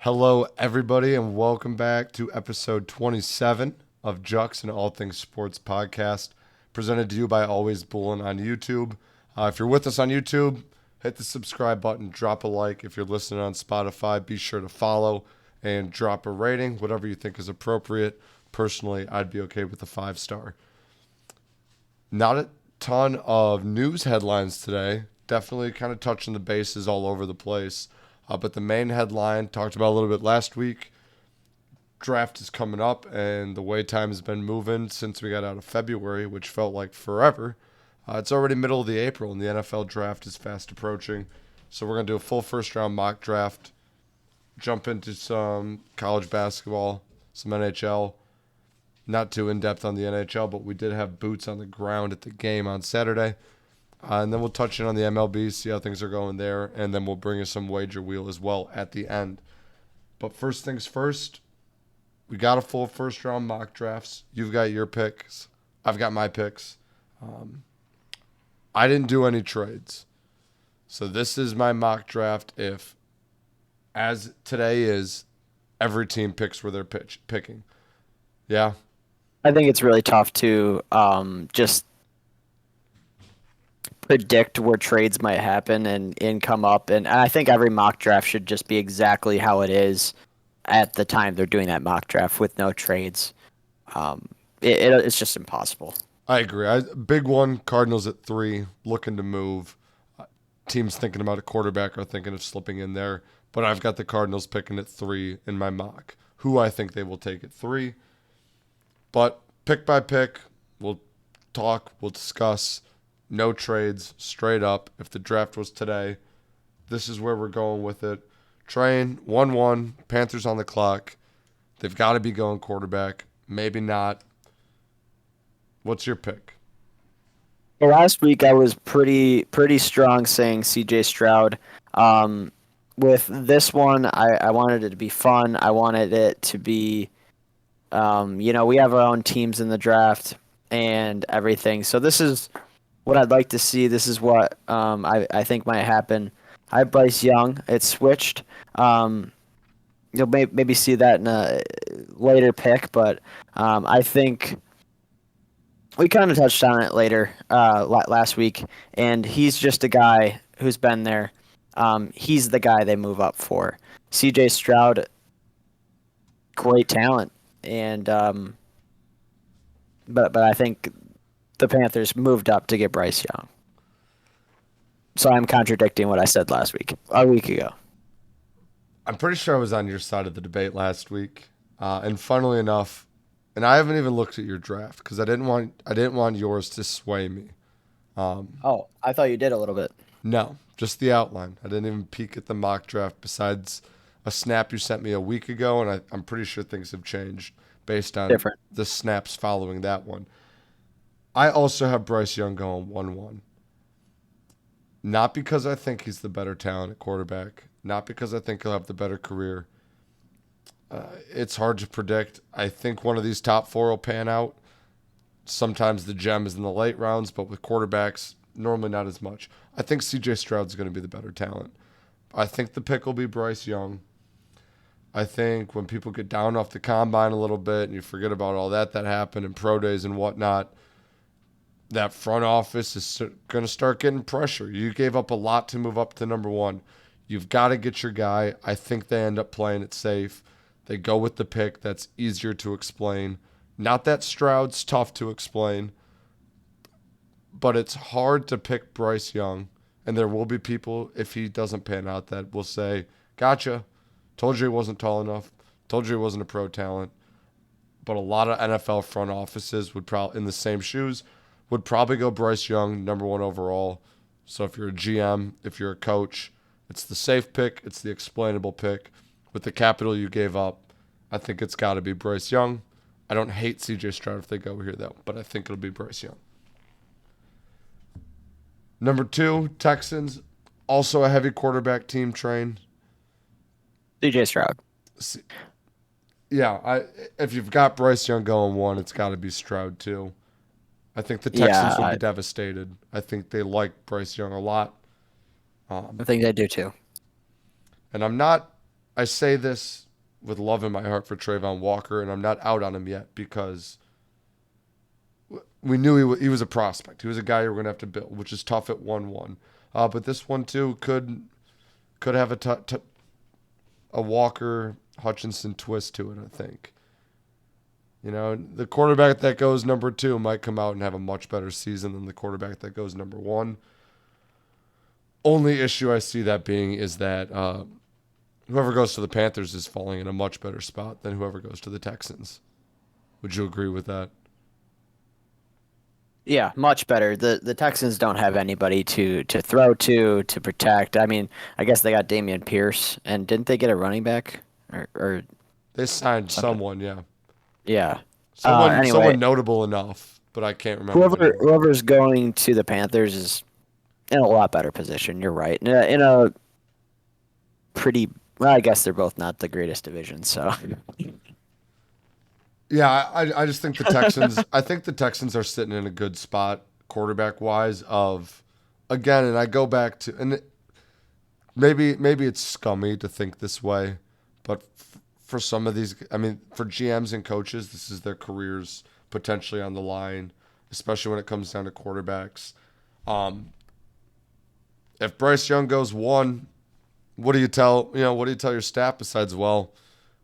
Hello, everybody, and welcome back to episode 27 of Jux and All Things Sports podcast, presented to you by Always Bullin on YouTube. If you're with us on YouTube, hit the subscribe button, drop a like. If you're listening on Spotify, be sure to follow and drop a rating, whatever you think is appropriate. Personally, I'd be okay with a 5-star. Not a ton of news headlines today. Definitely kind of touching the bases all over the place. But the main headline, talked about a little bit last week, draft is coming up, and the way time has been moving since we got out of February, which felt like forever. It's already middle of the April, and the NFL draft is fast approaching. So we're going to do a full first-round mock draft, jump into some college basketball, some NHL. Not too in-depth on the NHL, but we did have boots on the ground at the game on Saturday. And then we'll touch in on the MLB, see how things are going there, and then we'll bring you some wager wheel as well at the end. But first things first, we got a full first round mock drafts. You've got your picks. I've got my picks. I didn't do any trades. So this is my mock draft if, as today is, every team picks where they're picking. Yeah? I think it's really tough to just predict where trades might happen and come up. And I think every mock draft should just be exactly how it is at the time they're doing that mock draft with no trades. It's just impossible. I agree. Big one, Cardinals at 3, looking to move. Teams thinking about a quarterback are thinking of slipping in there. But I've got the Cardinals picking at 3 in my mock. Who I think they will take at 3. But pick by pick, we'll talk, we'll discuss. No trades, straight up. If the draft was today, this is where we're going with it. Train 1-1, Panthers on the clock. They've got to be going quarterback. Maybe not. What's your pick? Well, last week I was pretty strong saying C.J. Stroud. With this one, I wanted it to be fun. I wanted it to be, we have our own teams in the draft and everything. So this is what I'd like to see. This is what I think might happen. I have Bryce Young. It's switched. You'll maybe see that in a later pick, but I think we kind of touched on it later last week, and he's just a guy who's been there. He's the guy they move up for. C.J. Stroud, great talent, and but I think the Panthers moved up to get Bryce Young. So I'm contradicting what I said a week ago. I'm pretty sure I was on your side of the debate last week. And funnily enough, and I haven't even looked at your draft because I didn't want yours to sway me. Oh, I thought you did a little bit. No, just the outline. I didn't even peek at the mock draft besides a snap you sent me a week ago, and I'm pretty sure things have changed based on Different. the snaps following that one. I also have Bryce Young going 1-1. Not because I think he's the better talent at quarterback, not because I think he'll have the better career. It's hard to predict. I think one of these top 4 will pan out. Sometimes the gem is in the late rounds, but with quarterbacks, normally not as much. I think CJ Stroud's going to be the better talent. I think the pick will be Bryce Young. I think when people get down off the combine a little bit and you forget about all that happened and pro days and whatnot, that front office is going to start getting pressure. You gave up a lot to move up to number 1. You've got to get your guy. I think they end up playing it safe. They go with the pick that's easier to explain. Not that Stroud's tough to explain, but it's hard to pick Bryce Young. And there will be people, if he doesn't pan out, that will say, gotcha. Told you he wasn't tall enough. Told you he wasn't a pro talent. But a lot of NFL front offices would probably, in the same shoes, would probably go Bryce Young, number 1 overall. So if you're a GM, if you're a coach, it's the safe pick. It's the explainable pick. With the capital you gave up, I think it's got to be Bryce Young. I don't hate CJ Stroud if they go here, though, but I think it'll be Bryce Young. Number 2, Texans. Also a heavy quarterback team train. C.J. Stroud. Yeah, if you've got Bryce Young going 1, it's got to be Stroud, too. I think the Texans will Yeah, be devastated. I think they like Bryce Young a lot. I think they do too. And I'm not I say this with love in my heart for Trayvon Walker, and I'm not out on him yet because we knew he was a prospect. He was a guy you were going to have to build, which is tough at 1-1. But this one too could have a Walker Hutchinson twist to it, I think. You know, the quarterback that goes number 2 might come out and have a much better season than the quarterback that goes number 1. Only issue I see that being is that whoever goes to the Panthers is falling in a much better spot than whoever goes to the Texans. Would you agree with that? Yeah, much better. The Texans don't have anybody to throw to protect. I mean, I guess they got Damian Pierce, and didn't they get a running back or They signed something? someone, yeah. Yeah. Someone Anyway, notable enough, but I can't remember the name. whoever's going to the Panthers is in a lot better position. You're right. In a pretty well, I guess they're both not the greatest divisions, so Yeah, I just think the Texans. I think the Texans are sitting in a good spot quarterback wise. Of again, and I go back to maybe it's scummy to think this way, but for some of these, I mean, for GMs and coaches, this is their careers potentially on the line, especially when it comes down to quarterbacks. Um, if Bryce Young goes 1, what do you tell your staff besides, well,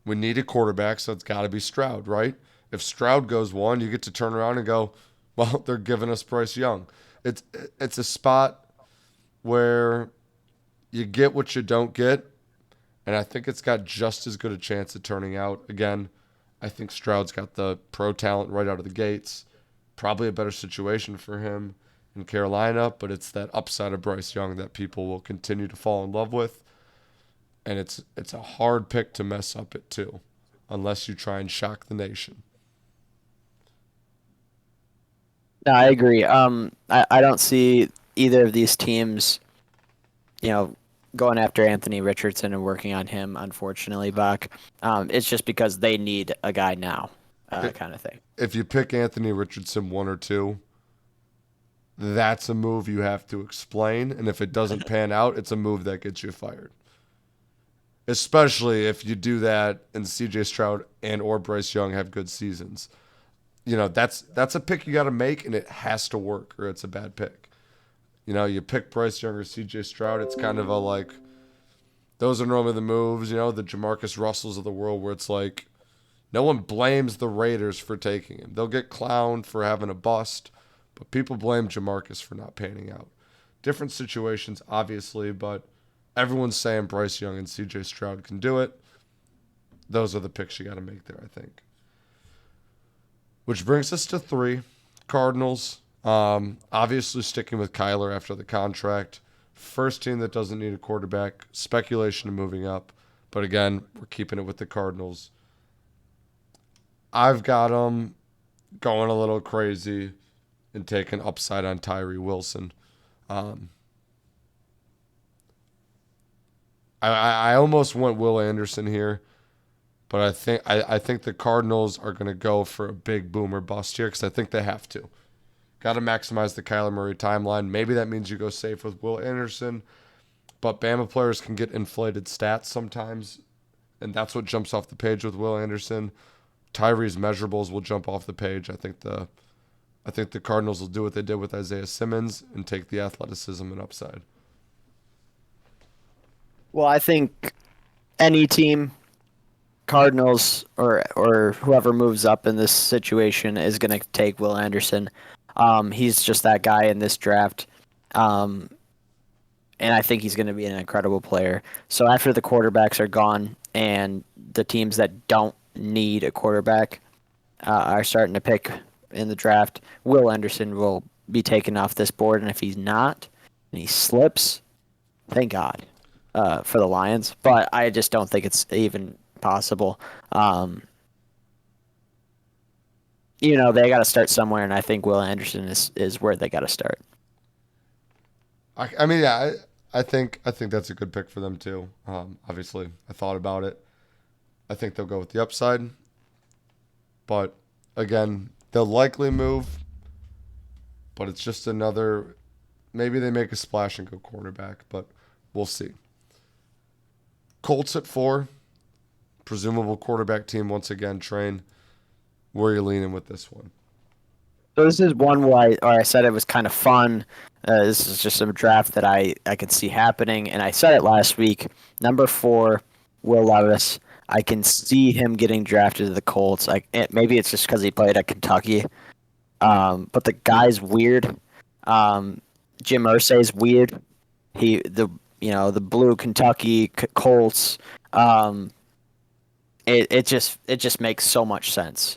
we need a quarterback, so it's got to be Stroud, right? If Stroud goes 1, you get to turn around and go, well, they're giving us Bryce Young. It's it's a spot where you get what you don't get, and I think it's got just as good a chance of turning out. Again, I think Stroud's got the pro talent right out of the gates. Probably a better situation for him in Carolina, but it's that upside of Bryce Young that people will continue to fall in love with, and it's a hard pick to mess up it too, unless you try and shock the nation. no, I agree. I don't see either of these teams, going after Anthony Richardson and working on him. Unfortunately, Bach. It's just because they need a guy now, kind of thing. If you pick Anthony Richardson 1 or 2, that's a move you have to explain, and if it doesn't pan out, it's a move that gets you fired. Especially if you do that and CJ Stroud and or Bryce Young have good seasons. That's a pick you got to make, and it has to work, or it's a bad pick. You pick Bryce Young or CJ Stroud, it's kind of a like, those are normally the moves, the Jamarcus Russells of the world, where it's like, no one blames the Raiders for taking him. They'll get clowned for having a bust, but people blame Jamarcus for not panning out. Different situations, obviously, but everyone's saying Bryce Young and CJ Stroud can do it. Those are the picks you got to make there, I think. Which brings us to 3, Cardinals. Obviously sticking with Kyler after the contract. First team that doesn't need a quarterback. Speculation of moving up. But again, we're keeping it with the Cardinals. I've got them going a little crazy and taking upside on Tyree Wilson. Um, I almost went Will Anderson here, but I think the Cardinals are going to go for a big boomer bust here because I think they have to. Got to maximize the Kyler Murray timeline. Maybe that means you go safe with Will Anderson, but Bama players can get inflated stats sometimes, and that's what jumps off the page with Will Anderson. Tyree's measurables will jump off the page. I think the Cardinals will do what they did with Isaiah Simmons and take the athleticism and upside. Well, I think any team, Cardinals or whoever moves up in this situation, is going to take Will Anderson. He's just that guy in this draft. Um, and I think he's going to be an incredible player. So after the quarterbacks are gone and the teams that don't need a quarterback are starting to pick in the draft, Will Anderson will be taken off this board. And if he's not, and he slips, thank God for the Lions. But I just don't think it's even possible. Um, they got to start somewhere, and I think Will Anderson is where they got to start. I mean, yeah, I think that's a good pick for them too. Obviously, I thought about it. I think they'll go with the upside, but again, they'll likely move. But it's just another. Maybe they make a splash and go cornerback, but we'll see. Colts at 4. presumable quarterback team once again. Train, where are you leaning with this one? So this is one where I said it was kind of fun. This is just a draft that I could see happening, and I said it last week. Number 4, Will Levis. I can see him getting drafted to the Colts. Maybe it's just because he played at Kentucky, but the guy's weird. Jim Irsay's weird. The blue Kentucky Colts. Um, it just makes so much sense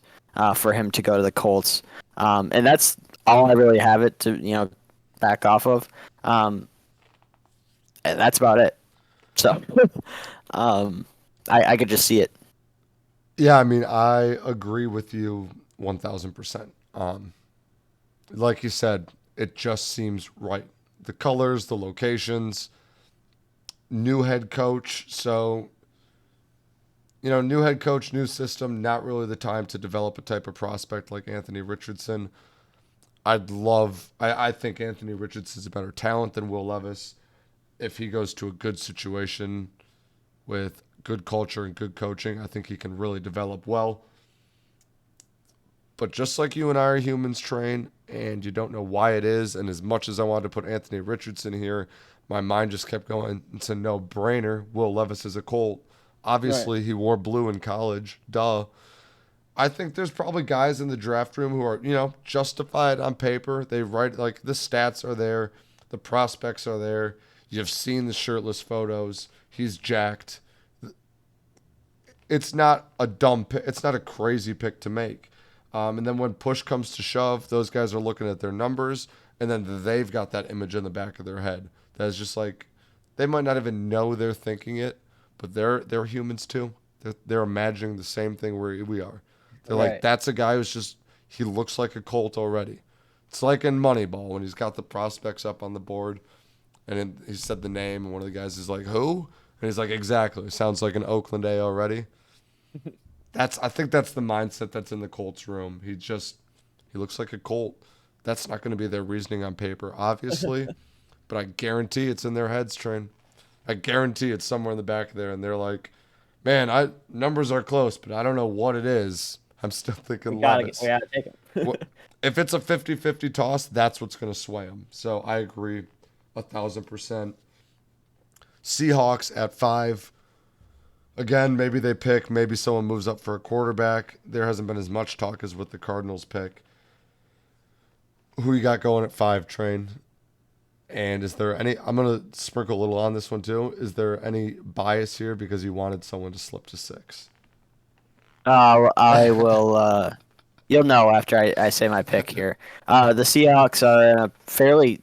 for him to go to the Colts, and that's all I really have it to back off of, and that's about it. So, I could just see it. Yeah, I mean, I agree with you 1000%. Like you said, it just seems right. The colors, the locations, new head coach. So, new head coach, new system, not really the time to develop a type of prospect like Anthony Richardson. I think Anthony Richardson's a better talent than Will Levis. If he goes to a good situation with good culture and good coaching, I think he can really develop well. But just like you and I are humans, Train, and you don't know why it is, and as much as I wanted to put Anthony Richardson here, my mind just kept going. It's a no-brainer. Will Levis is a Colt. Right. Obviously, he wore blue in college. Duh. I think there's probably guys in the draft room who are, justified on paper. They write, like, the stats are there, the prospects are there. You've seen the shirtless photos. He's jacked. It's not a dumb pick. It's not a crazy pick to make. And then when push comes to shove, those guys are looking at their numbers, and then they've got that image in the back of their head. That's just like they might not even know they're thinking it, but they're humans too. They're imagining the same thing where we are. They're like, Right. that's a guy who's just he looks like a Colt already. It's like in Moneyball when he's got the prospects up on the board, and then he said the name, and one of the guys is like, "Who?" And he's like, "Exactly. Sounds like an Oakland A already." I think that's the mindset that's in the Colts room. He looks like a Colt. That's not going to be their reasoning on paper, obviously, but I guarantee it's in their heads, Train. I guarantee it's somewhere in the back of there, and they're like, "Man, I numbers are close, but I don't know what it is." I'm still We thinking we Levis. gotta take him. What if it's a 50-50 toss? That's what's going to sway them. So I agree, 1,000%. Seahawks at 5. Again, maybe they pick, maybe someone moves up for a quarterback. There hasn't been as much talk as with the Cardinals pick. Who you got going at 5, Train? And is there any, I'm going to sprinkle a little on this one too. Is there any bias here because you wanted someone to slip to 6? I will. You'll know after I say my pick here. The Seahawks are in a fairly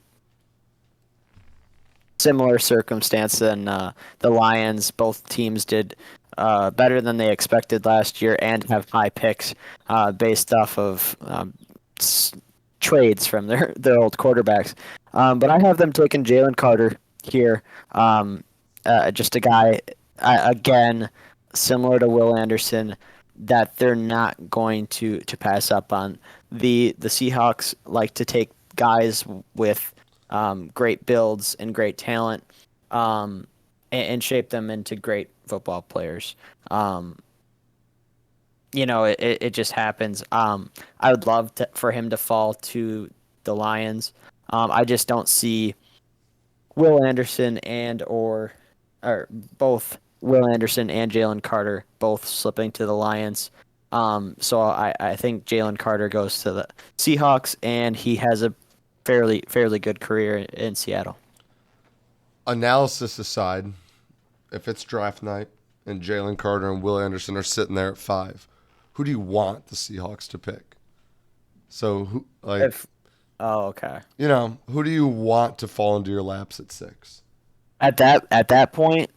similar circumstance than the Lions. Both teams did better than they expected last year and have high picks based off of trades from their old quarterbacks. But I have them taking Jalen Carter here. Just a guy, again, similar to Will Anderson, that they're not going to pass up on. The Seahawks like to take guys with great builds and great talent, and shape them into great football players. It just happens. I would love for him to fall to the Lions. I just don't see Will Anderson or both Will Anderson and Jalen Carter both slipping to the Lions. So I think Jalen Carter goes to the Seahawks, and he has a fairly good career in Seattle. Analysis aside, if it's draft night and Jalen Carter and Will Anderson are sitting there at 5, who do you want the Seahawks to pick? So, If Oh, okay. who do you want to fall into your laps at 6? At that point,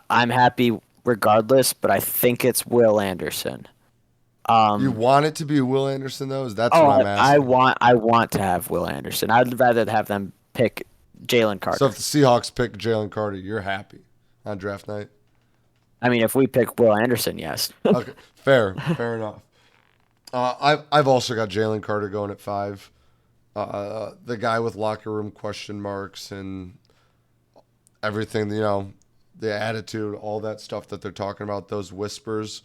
I'm happy regardless, but I think it's Will Anderson. You Um, want it to be Will Anderson, though? That's oh, what I, I'm I asking. want I want to have Will Anderson. I'd rather have them pick Jalen So if Carter. the Seahawks pick Jalen Carter, you're happy on draft night? I mean, if we pick Will Anderson, yes. Okay, fair enough. I've also got Jalen Carter going at 5. The guy with locker room question marks and everything, the attitude, all that stuff that they're talking about, those whispers.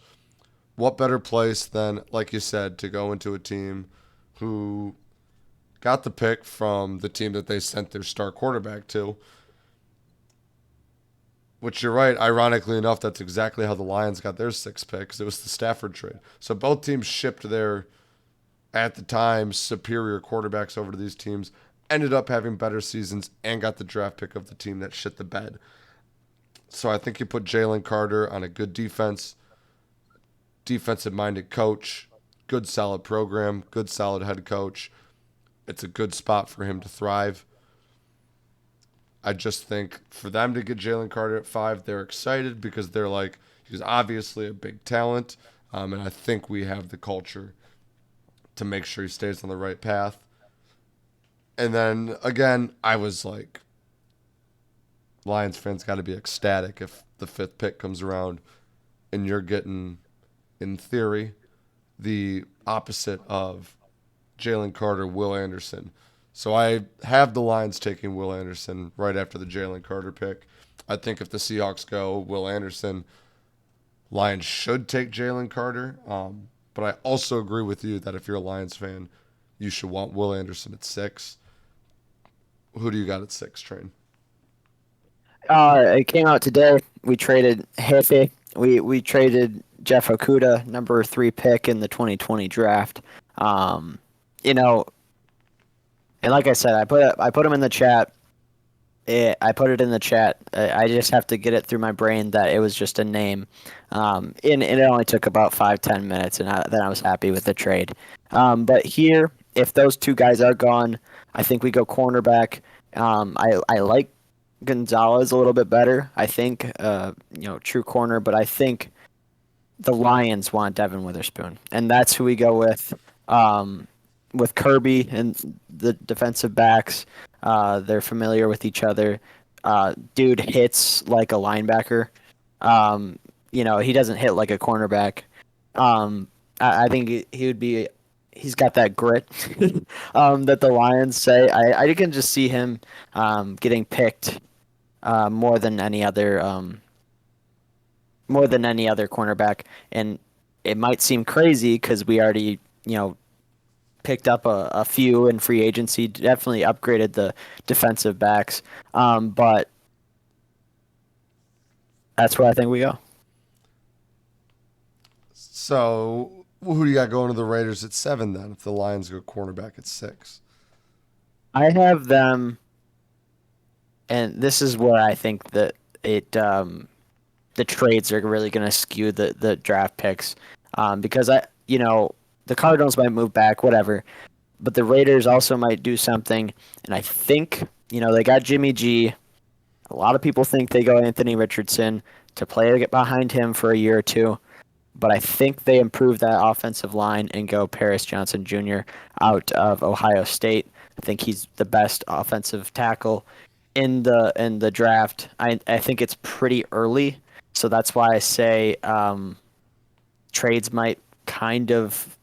What better place than, like you said, to go into a team who got the pick from the team that they sent their star quarterback to? Which you're right. Ironically enough, that's exactly how the Lions got their sixth pick, because it was the Stafford trade. So both teams shipped their, at the time, superior quarterbacks over to these teams, ended up having better seasons, and got the draft pick of the team that shit the bed. So I think you put Jalen Carter on a good defense, defensive minded coach, good solid program, good solid head coach. It's a good spot for him to thrive. I just think for them to get Jalen Carter at 5, they're excited because they're like, he's obviously a big talent. And I think we have the culture to make sure he stays on the right path. And then again, I was like, Lions fans got to be ecstatic if the 5th pick comes around and you're getting, in theory, the opposite of Jalen Carter, Will Anderson. So I have the Lions taking Will Anderson right after the Jalen Carter pick. I think if the Seahawks go Will Anderson, Lions should take Jalen Carter. But I also agree with you that if you're a Lions fan, you should want Will Anderson at 6. Who do you got at 6, Train? It came out today. We traded Hefe. We traded Jeff Okuda, number 3 pick in the 2020 draft. Um, you know, and like I said, I put him in the chat. I put it in the chat. I just have to get it through my brain that it was just a name. And it only took about 5-10 minutes, and then I was happy with the trade. But here, if those two guys are gone, I think we go cornerback. I like Gonzalez a little bit better. I think true corner, but I think the Lions want Devin Witherspoon, and that's who we go with Kirby and the defensive backs. They're familiar with each other. Dude hits like a linebacker. He doesn't hit like a cornerback. I think he would be. He's got that grit that the Lions say. I can just see him getting picked more than any other cornerback, and it might seem crazy because we already picked up a few in free agency, definitely upgraded the defensive backs, but that's where I think we go. So who do you got going to the Raiders at 7 then? If the Lions go cornerback at 6, I have them, and this is where I think that the trades are really going to skew the draft picks, because the Cardinals might move back, whatever, but the Raiders also might do something, and I think they got Jimmy G. A lot of people think they go Anthony Richardson to play behind him for a year or two, but I think they improve that offensive line and go Paris Johnson Jr. out of Ohio State. I think he's the best offensive tackle in the draft. I think it's pretty early, so that's why I say trades might kind of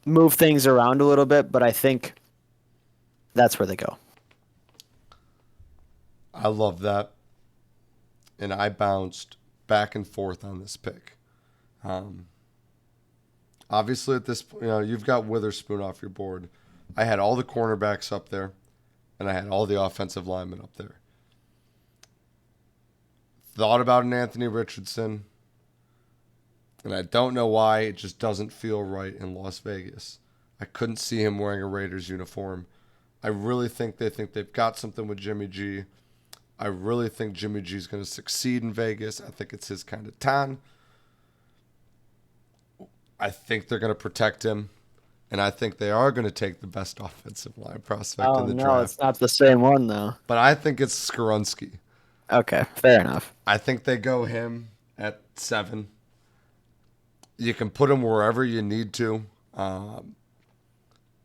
move things around a little bit, but I think that's where they go. I love that. And I bounced back and forth on this pick. Obviously, at this point, you've got Witherspoon off your board. I had all the cornerbacks up there, and I had all the offensive linemen up there. Thought about an Anthony Richardson, and I don't know why it just doesn't feel right in Las Vegas. I couldn't see him wearing a Raiders uniform. I really think they've got something with Jimmy G. I really think Jimmy G is going to succeed in Vegas. I think it's his kind of time. I think they're going to protect him, and I think they are going to take the best offensive line prospect in the draft. Oh, no, it's not the same one, though. But I think it's Skoronski. Okay, fair enough. I think they go him at 7. You can put him wherever you need to.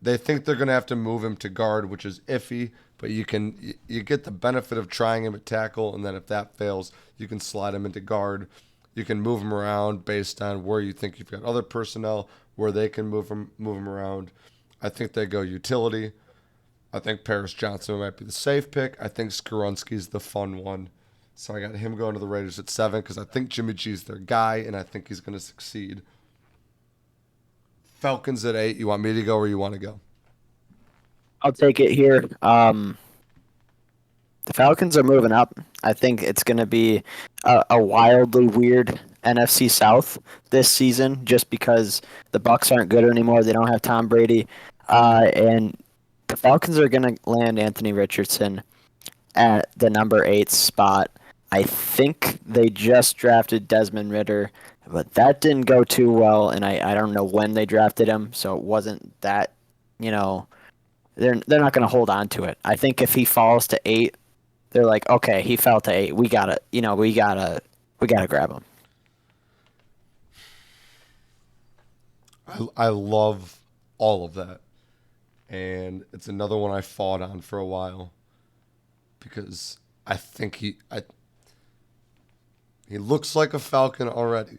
They think they're going to have to move him to guard, which is iffy, but you get the benefit of trying him at tackle, and then if that fails, you can slide him into guard. You can move him around based on where you think you've got other personnel, where they can move him around. I think they go utility. I think Paris Johnson might be the safe pick. I think Skoronski's the fun one. So I got him going to the Raiders at 7 because I think Jimmy G's their guy and I think he's going to succeed. Falcons at 8. You want me to go or you want to go? I'll take it here. The Falcons are moving up. I think it's going to be a wildly weird NFC South this season, just because the Bucks aren't good anymore. They don't have Tom Brady, and the Falcons are going to land Anthony Richardson at the number 8 spot. I think they just drafted Desmond Ritter, but that didn't go too well, and I don't know when they drafted him, so it wasn't that, you know, they're not going to hold on to it. I think if he falls to 8, they're like, okay, he fell to 8. We gotta grab him. I love all of that. And it's another one I fought on for a while because I think he looks like a Falcon already.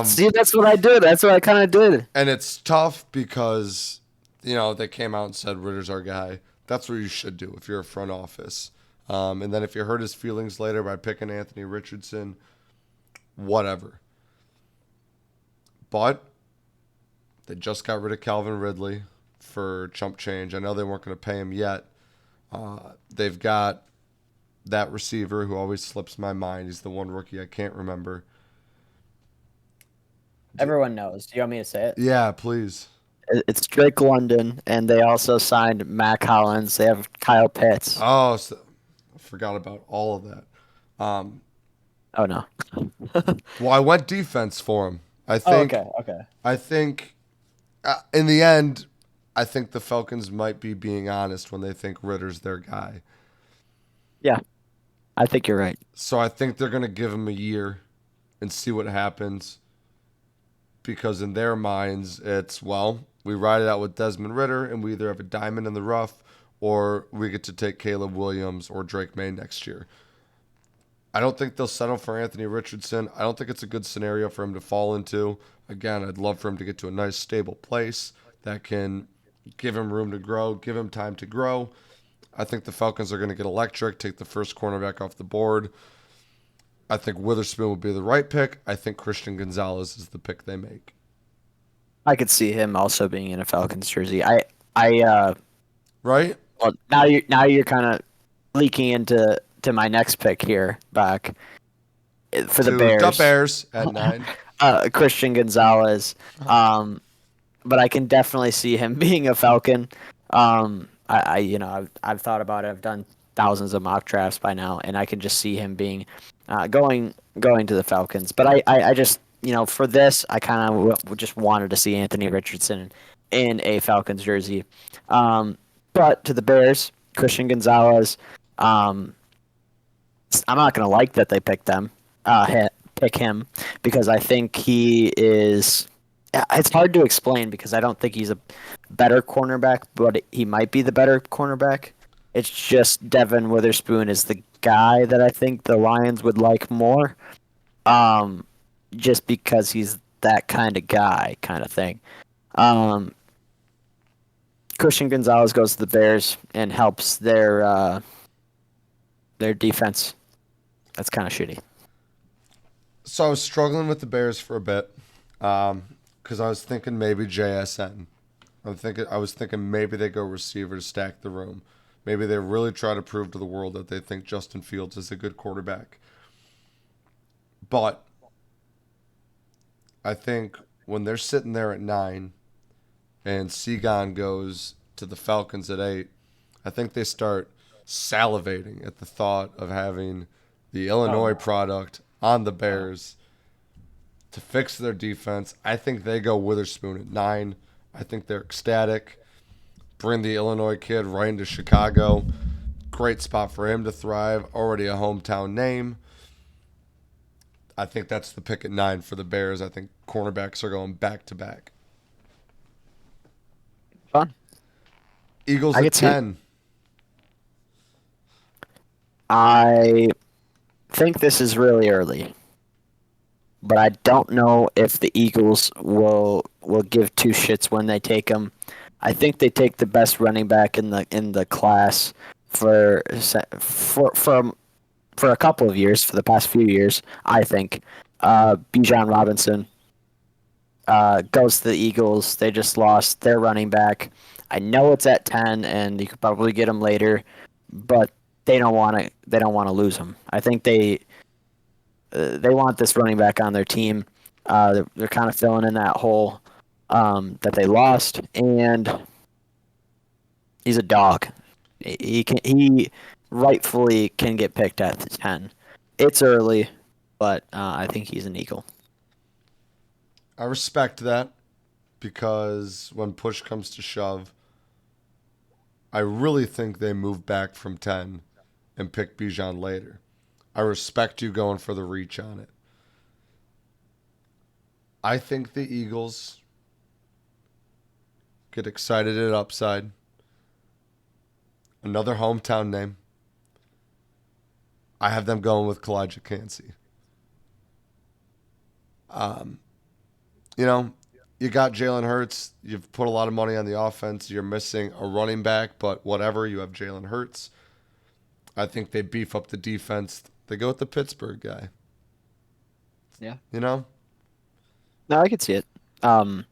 See, that's what I did. That's what I kind of did. And it's tough because, they came out and said Ritter's our guy. That's what you should do if you're a front office. And then if you hurt his feelings later by picking Anthony Richardson, whatever. But they just got rid of Calvin Ridley for chump change. I know they weren't going to pay him yet. They've got that receiver who always slips my mind. He's the one rookie I can't remember. Everyone knows. Do you want me to say it? Yeah, please. It's Drake London, and they also signed Mac Hollins. They have Kyle Pitts. Oh, so I forgot about all of that. Oh, no. Well, I went defense for him. I think. Oh, okay. I think, in the end, I think the Falcons might be being honest when they think Ritter's their guy. Yeah, I think you're right. So I think they're going to give him a year and see what happens. Because in their minds, it's, well, we ride it out with Desmond Ritter and we either have a diamond in the rough or we get to take Caleb Williams or Drake May next year. I don't think they'll settle for Anthony Richardson. I don't think it's a good scenario for him to fall into. Again, I'd love for him to get to a nice, stable place that can give him room to grow, give him time to grow. I think the Falcons are going to get electric, take the first cornerback off the board. I think Witherspoon would be the right pick. I think Christian Gonzalez is the pick they make. I could see him also being in a Falcons jersey. Right? Well, now you're kind of leaking into my next pick here, back for the Bears. The Bears at 9. Christian Gonzalez. But I can definitely see him being a Falcon. I've thought about it. I've done thousands of mock drafts by now, and I can just see him being going to the Falcons. But I just, for this, I kind of just wanted to see Anthony Richardson in a Falcons jersey. But to the Bears, Christian Gonzalez. I'm not gonna like that they picked him because I think he is. It's hard to explain because I don't think he's a better cornerback, but he might be the better cornerback. It's just Devin Witherspoon is the guy that I think the Lions would like more, just because he's that kind of guy, kind of thing. Christian Gonzalez goes to the Bears and helps their defense. That's kind of shitty. So I was struggling with the Bears for a bit because I was thinking maybe JSN. I was thinking maybe they go receiver to stack the room. Maybe they really try to prove to the world that they think Justin Fields is a good quarterback. But I think when they're sitting there at 9 and Seagon goes to the Falcons at 8, I think they start salivating at the thought of having the Illinois product on the Bears to fix their defense. I think they go Witherspoon at 9. I think they're ecstatic. Bring the Illinois kid right into Chicago. Great spot for him to thrive. Already a hometown name. I think that's the pick at 9 for the Bears. I think cornerbacks are going back to back. Fun. Eagles at 10. I think this is really early, but I don't know if the Eagles will give two shits when they take him. I think they take the best running back in the class for for a couple of years, for the past few years, I think. Bijan Robinson goes to the Eagles. They just lost their running back. I know it's at 10, and you could probably get him later, but they don't want to. They don't want to lose him. I think they want this running back on their team. They're kind of filling in that hole that they lost, and he's a dog. He rightfully can get picked at the 10. It's early, but I think he's an Eagle. I respect that because when push comes to shove, I really think they move back from 10 and pick Bijan later. I respect you going for the reach on it. I think the Eagles get excited at upside. Another hometown name. I have them going with Kalijah Cansey. You know, you got Jalen Hurts. You've put a lot of money on the offense. You're missing a running back, but whatever. You have Jalen Hurts. I think they beef up the defense. They go with the Pittsburgh guy. Yeah. You know? No, I could see it. You want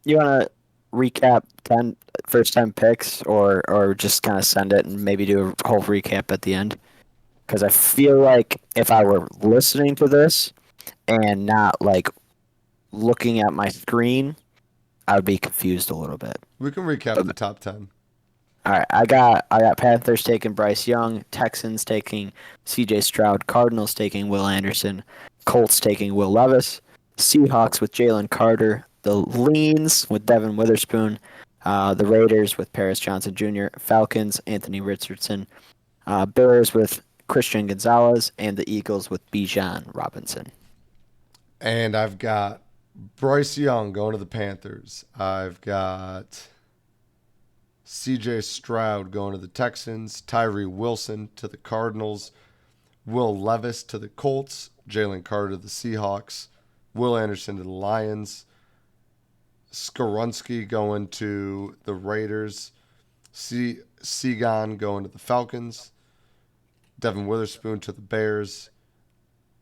to recap 10 first 10 picks or just kind of send it and maybe do a whole recap at the end? Because I feel like if I were listening to this and not like looking at my screen, I would be confused a little bit. We can recap the top 10. All right, I got Panthers taking Bryce Young, Texans taking C.J. Stroud, Cardinals taking Will Anderson, Colts taking Will Levis, Seahawks with Jalen Carter, the Leans with Devin Witherspoon, the Raiders with Paris Johnson Jr., Falcons Anthony Richardson, Bears with Christian Gonzalez, and the Eagles with Bijan Robinson. And I've got Bryce Young going to the Panthers. I've got C.J. Stroud going to the Texans, Tyree Wilson to the Cardinals, Will Levis to the Colts, Jalen Carter to the Seahawks, Will Anderson to the Lions, Skoronski going to the Raiders, Seagon going to the Falcons, Devin Witherspoon to the Bears,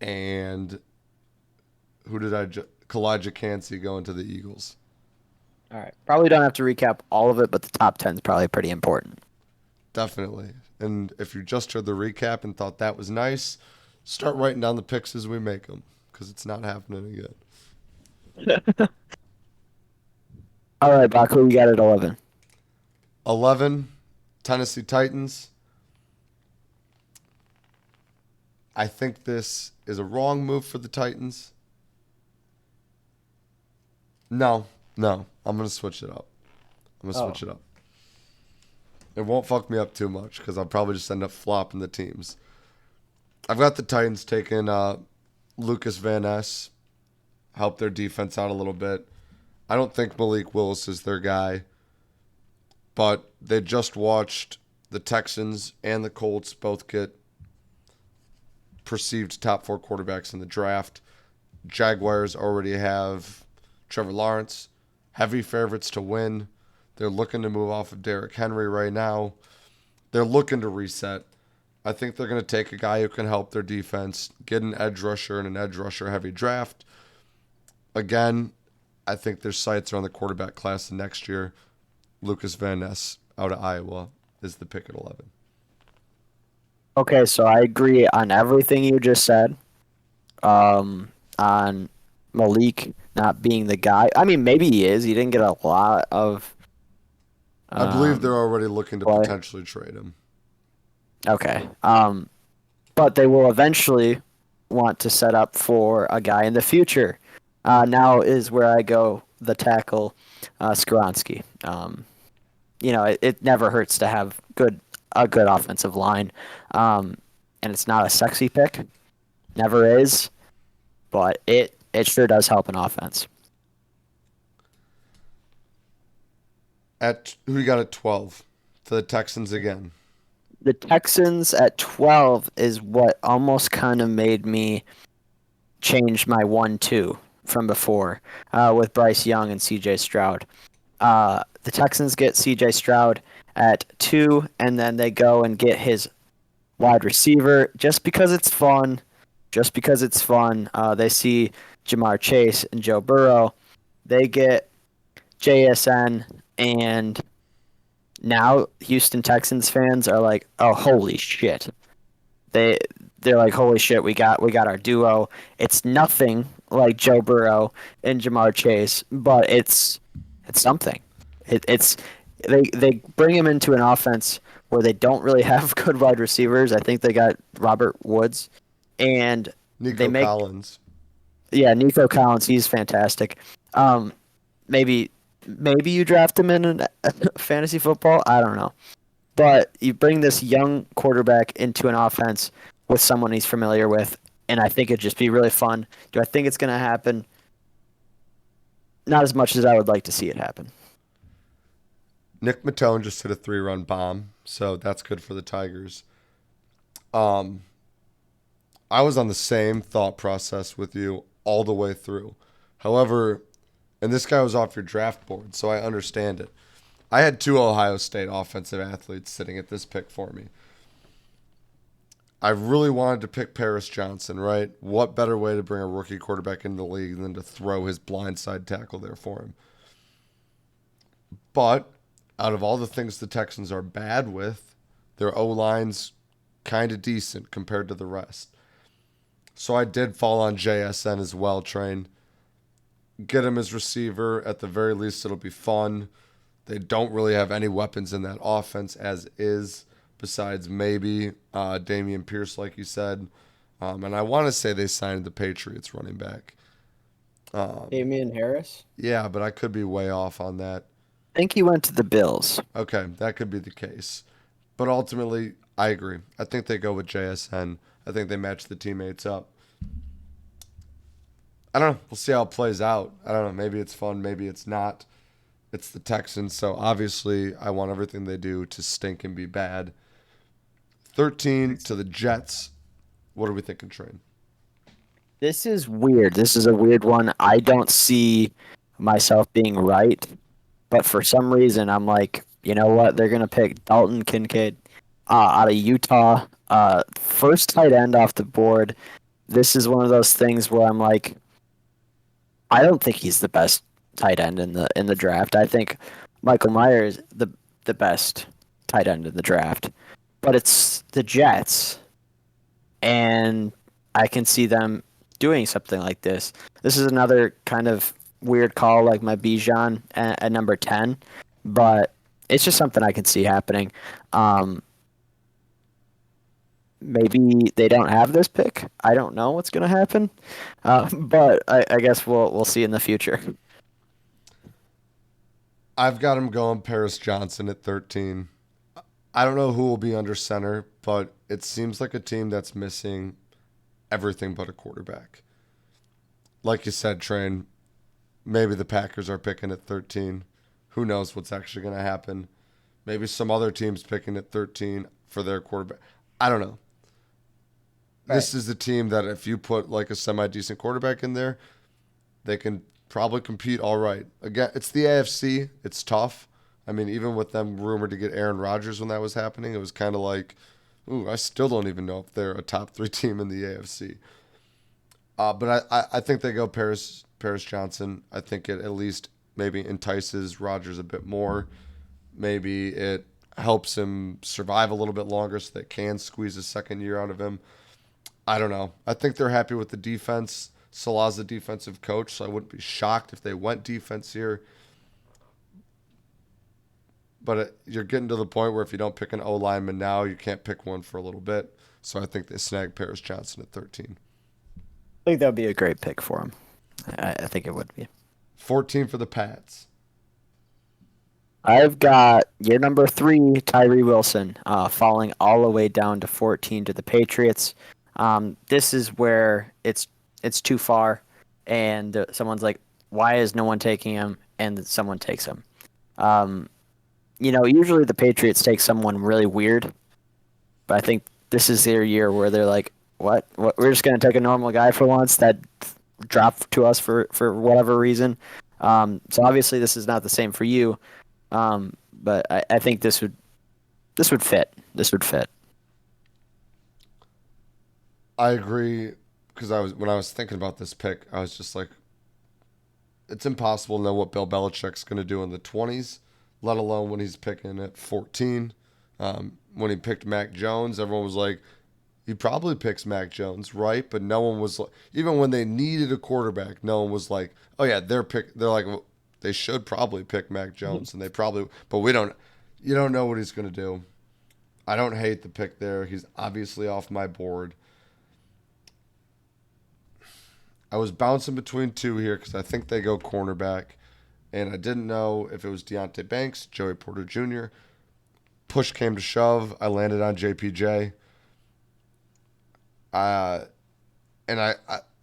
and Kalijah Cansey going to the Eagles. All right. Probably don't have to recap all of it, but the top 10 is probably pretty important. Definitely. And if you just heard the recap and thought that was nice, start writing down the picks as we make them because it's not happening again. All right, Baku, you got it 11. 11, Tennessee Titans. I think this is a wrong move for the Titans. No. I'm going to switch it up. It won't fuck me up too much because I'll probably just end up flopping the teams. I've got the Titans taking Lucas Van Ness, help their defense out a little bit. I don't think Malik Willis is their guy, but they just watched the Texans and the Colts both get perceived top 4 quarterbacks in the draft. Jaguars already have Trevor Lawrence, heavy favorites to win. They're looking to move off of Derrick Henry right now. They're looking to reset. I think they're going to take a guy who can help their defense, get an edge rusher in an edge rusher heavy draft. Again, I think their sights are on the quarterback class next year. Lucas Van Ness out of Iowa is the pick at 11. Okay, so I agree on everything you just said. On Malik not being the guy. I mean, maybe he is. He didn't get a lot of. I believe they're already looking to play. potentially trade him. Okay. But they will eventually want to set up for a guy in the future. Now is where I go, the tackle, Skoronski. It never hurts to have a good offensive line. And it's not a sexy pick. Never is. But it sure does help an offense. Who you got at 12? To the Texans again. The Texans at 12 is what almost kind of made me change my 1-2 from before with Bryce Young and C.J. Stroud. The Texans get C.J. Stroud at 2, and then they go and get his wide receiver, just because it's fun. Just because it's fun. They see Jamar Chase and Joe Burrow. They get JSN, and now Houston Texans fans are like, "Oh, holy shit!" They they're like, "Holy shit, we got our duo." It's nothing like Joe Burrow and Jamar Chase, but it's something. It's they bring him into an offense where they don't really have good wide receivers. I think they got Robert Woods, and they Nico make Collins. yeah, Nico Collins. He's fantastic. Um, maybe you draft him in fantasy football. I don't know, but you bring this young quarterback into an offense with someone he's familiar with, and I think it'd just be really fun. Do I think it's going to happen? Not as much as I would like to see it happen. Nick Matone just hit a 3-run bomb, so that's good for the Tigers. Um, I was on the same thought process with you all the way through. However, and this guy was off your draft board, so I understand it. I had two Ohio State offensive athletes sitting at this pick for me. I really wanted to pick Paris Johnson, right? What better way to bring a rookie quarterback into the league than to throw his blindside tackle there for him? But out of all the things the Texans are bad with, their O line's kind of decent compared to the rest. So I did fall on JSN as well, Train. Get him as receiver. At the very least, it'll be fun. They don't really have any weapons in that offense as is, besides maybe Damian Pierce, like you said. And I want to say they signed the Patriots running back. Damian Harris? Yeah, but I could be way off on that. I think he went to the Bills. Okay, that could be the case. But ultimately, I agree. I think they go with JSN. I think they match the teammates up. I don't know. We'll see how it plays out. I don't know. Maybe it's fun. Maybe it's not. It's the Texans, so obviously I want everything they do to stink and be bad. 13 to the Jets. What are we thinking, Train? This is weird. This is a weird one. I don't see myself being right, but for some reason I'm like, you know what? They're gonna pick Dalton Kincaid out of Utah. First tight end off the board. This is one of those things where I'm like, I don't think he's the best tight end in the draft. I think Michael Myers is the best tight end in the draft. But it's the Jets, and I can see them doing something like this. This is another kind of weird call, like my Bijan at number 10, but it's just something I can see happening. Um, Maybe they don't have this pick. I don't know what's going to happen, but I guess we'll see in the future. I've got him going Paris Johnson at 13. I don't know who will be under center, but it seems like a team that's missing everything but a quarterback. Like you said, Train, maybe the Packers are picking at 13. Who knows what's actually going to happen? Maybe some other team's picking at 13 for their quarterback. I don't know. This is the team that if you put like a semi decent quarterback in there, they can probably compete all right. Again, it's the AFC. It's tough. I mean, even with them rumored to get Aaron Rodgers when that was happening, it was kind of like, ooh, I still don't even know if they're a top three team in the AFC. But I think they go Paris Johnson. I think it at least maybe entices Rodgers a bit more. Maybe it helps him survive a little bit longer so they can squeeze a second year out of him. I don't know. I think they're happy with the defense. Salah's the defensive coach, so I wouldn't be shocked if they went defense here. But you're getting to the point where if you don't pick an O lineman now, you can't pick one for a little bit. So I think they snag Paris Johnson at 13. I think that would be a great pick for him. I think it would be. 14 for the Pats. I've got your number 3, Tyree Wilson, falling all the way down to 14 to the Patriots. This is where it's too far, and someone's like, "Why is no one taking him?" And someone takes him. Usually the Patriots take someone really weird, but I think this is their year where they're like, "What? We're just gonna take a normal guy for once that dropped to us for whatever reason." So obviously this is not the same for you, but I think this would fit. This would fit. I agree because when I was thinking about this pick, I was just like, it's impossible to know what Bill Belichick's going to do in the 20s, let alone when he's picking at 14. When he picked Mac Jones, everyone was like, he probably picks Mac Jones, right? But no one was even when they needed a quarterback, no one was like, oh yeah, They're like, well, they should probably pick Mac Jones, and they probably, but we don't. You don't know what he's going to do. I don't hate the pick there. He's obviously off my board. I was bouncing between two here because I think they go cornerback, and I didn't know if it was Deontay Banks, Joey Porter Jr. Push came to shove. I landed on JPJ. Uh, and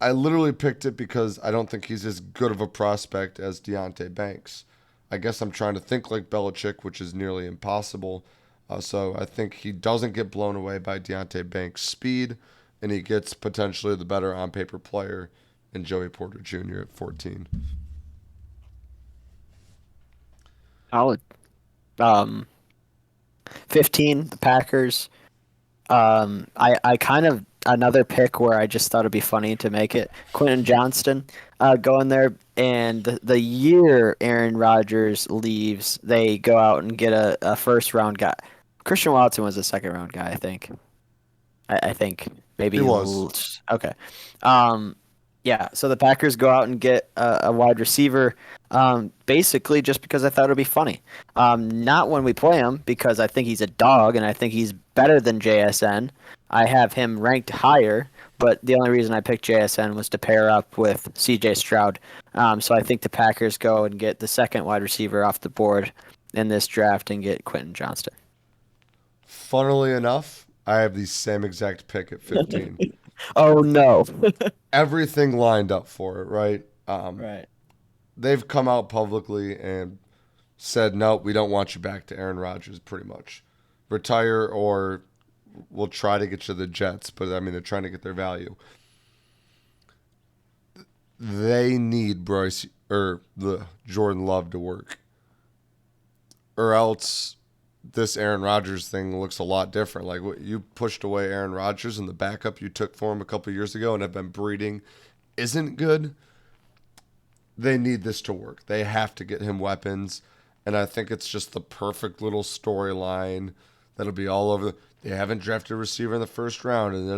I literally picked it because I don't think he's as good of a prospect as Deontay Banks. I guess I'm trying to think like Belichick, which is nearly impossible. So I think he doesn't get blown away by Deontay Banks' speed, and he gets potentially the better on paper player in Joey Porter Jr. at 14. Solid. Um, 15, the Packers. I kind of another pick where I just thought it'd be funny to make it. Quentin Johnston, going there, and the year Aaron Rodgers leaves, they go out and get a first round guy. Christian Watson was a second round guy, I think. I think He maybe was. okay. Um, yeah, so the Packers go out and get a wide receiver, basically just because I thought it'd be funny. Not when we play him because I think he's a dog and I think he's better than JSN. I have him ranked higher, but the only reason I picked JSN was to pair up with CJ Stroud. So I think the Packers go and get the second wide receiver off the board in this draft and get Quentin Johnston. Funnily enough, I have the same exact pick at 15. Oh no. Everything lined up for it, right? Right. They've come out publicly and said, no, we don't want you back to Aaron Rodgers, pretty much. Retire or we'll try to get you the Jets, but I mean, they're trying to get their value. They need Bryce or the Jordan Love to work, or else this Aaron Rodgers thing looks a lot different. Like what you pushed away Aaron Rodgers and the backup you took for him a couple years ago and have been breeding isn't good. They need this to work. They have to get him weapons, and I think it's just the perfect little storyline that'll be all over. They haven't drafted a receiver in the first round, and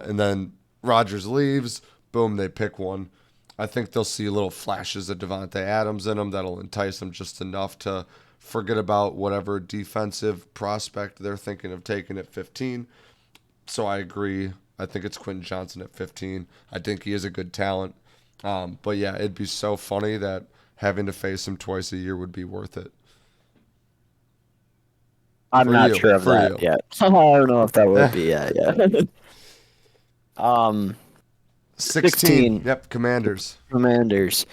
and then Rodgers leaves. Boom, they pick one. I think they'll see little flashes of Devontae Adams in them that'll entice them just enough to forget about whatever defensive prospect they're thinking of taking at 15. So I agree. I think it's Quentin Johnson at 15. I think he is a good talent. But yeah, it'd be so funny that having to face him twice a year would be worth it. I'm For not you. sure of For that you. yet. I don't know if that would be yeah. Um, 16. 16 Yep, Commanders. Commanders.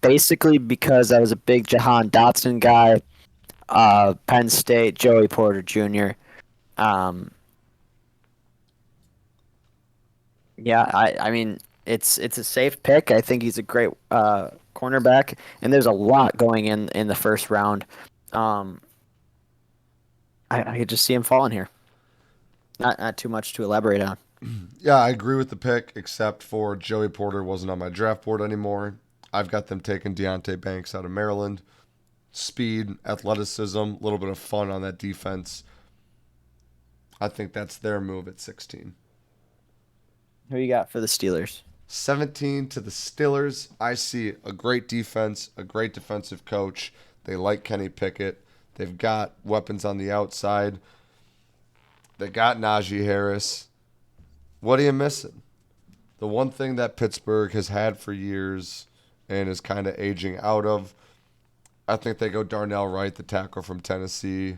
Basically because I was a big Jahan Dotson guy. Penn State, Joey Porter Jr. Um, yeah, I mean it's a safe pick. I think he's a great cornerback, and there's a lot going in the first round. Um, I could just see him falling here. Not too much to elaborate on. Yeah, I agree with the pick, except for Joey Porter wasn't on my draft board anymore. I've got them taking Deontay Banks out of Maryland. Speed, athleticism, a little bit of fun on that defense. I think that's their move at 16. Who you got for the Steelers? 17 to the Steelers. I see a great defense, a great defensive coach. They like Kenny Pickett. They've got weapons on the outside. They got Najee Harris. What are you missing? The one thing that Pittsburgh has had for years and is kind of aging out of. I think they go Darnell Wright, the tackle from Tennessee.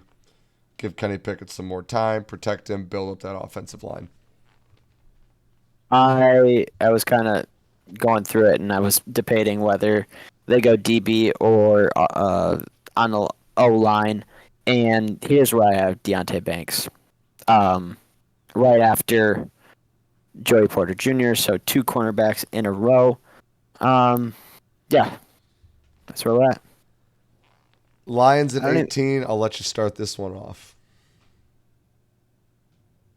Give Kenny Pickett some more time, protect him, build up that offensive line. I was kind of going through it, and I was debating whether they go DB or on the O line. And here's where I have Deontay Banks, um, right after Joey Porter Jr. So two cornerbacks in a row. Um, yeah, that's where we're at. Lions at I don't even, 18. I'll let you start this one off.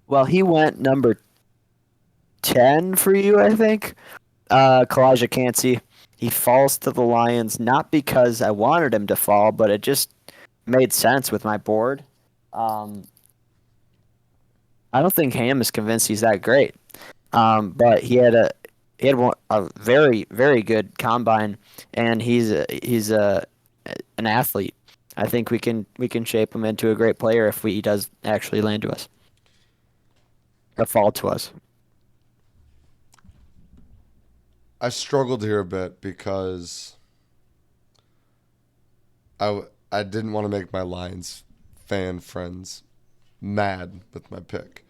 well, he went number 10 for you, I think. Kalijah Cansey. He falls to the Lions not because I wanted him to fall, but it just made sense with my board. Um, I don't think Ham is convinced he's that great. But he had a very very good combine, and he's an athlete. I think we can shape him into a great player if he does actually land to us or fall to us. I struggled here a bit because I didn't want to make my Lions fan friends mad with my pick.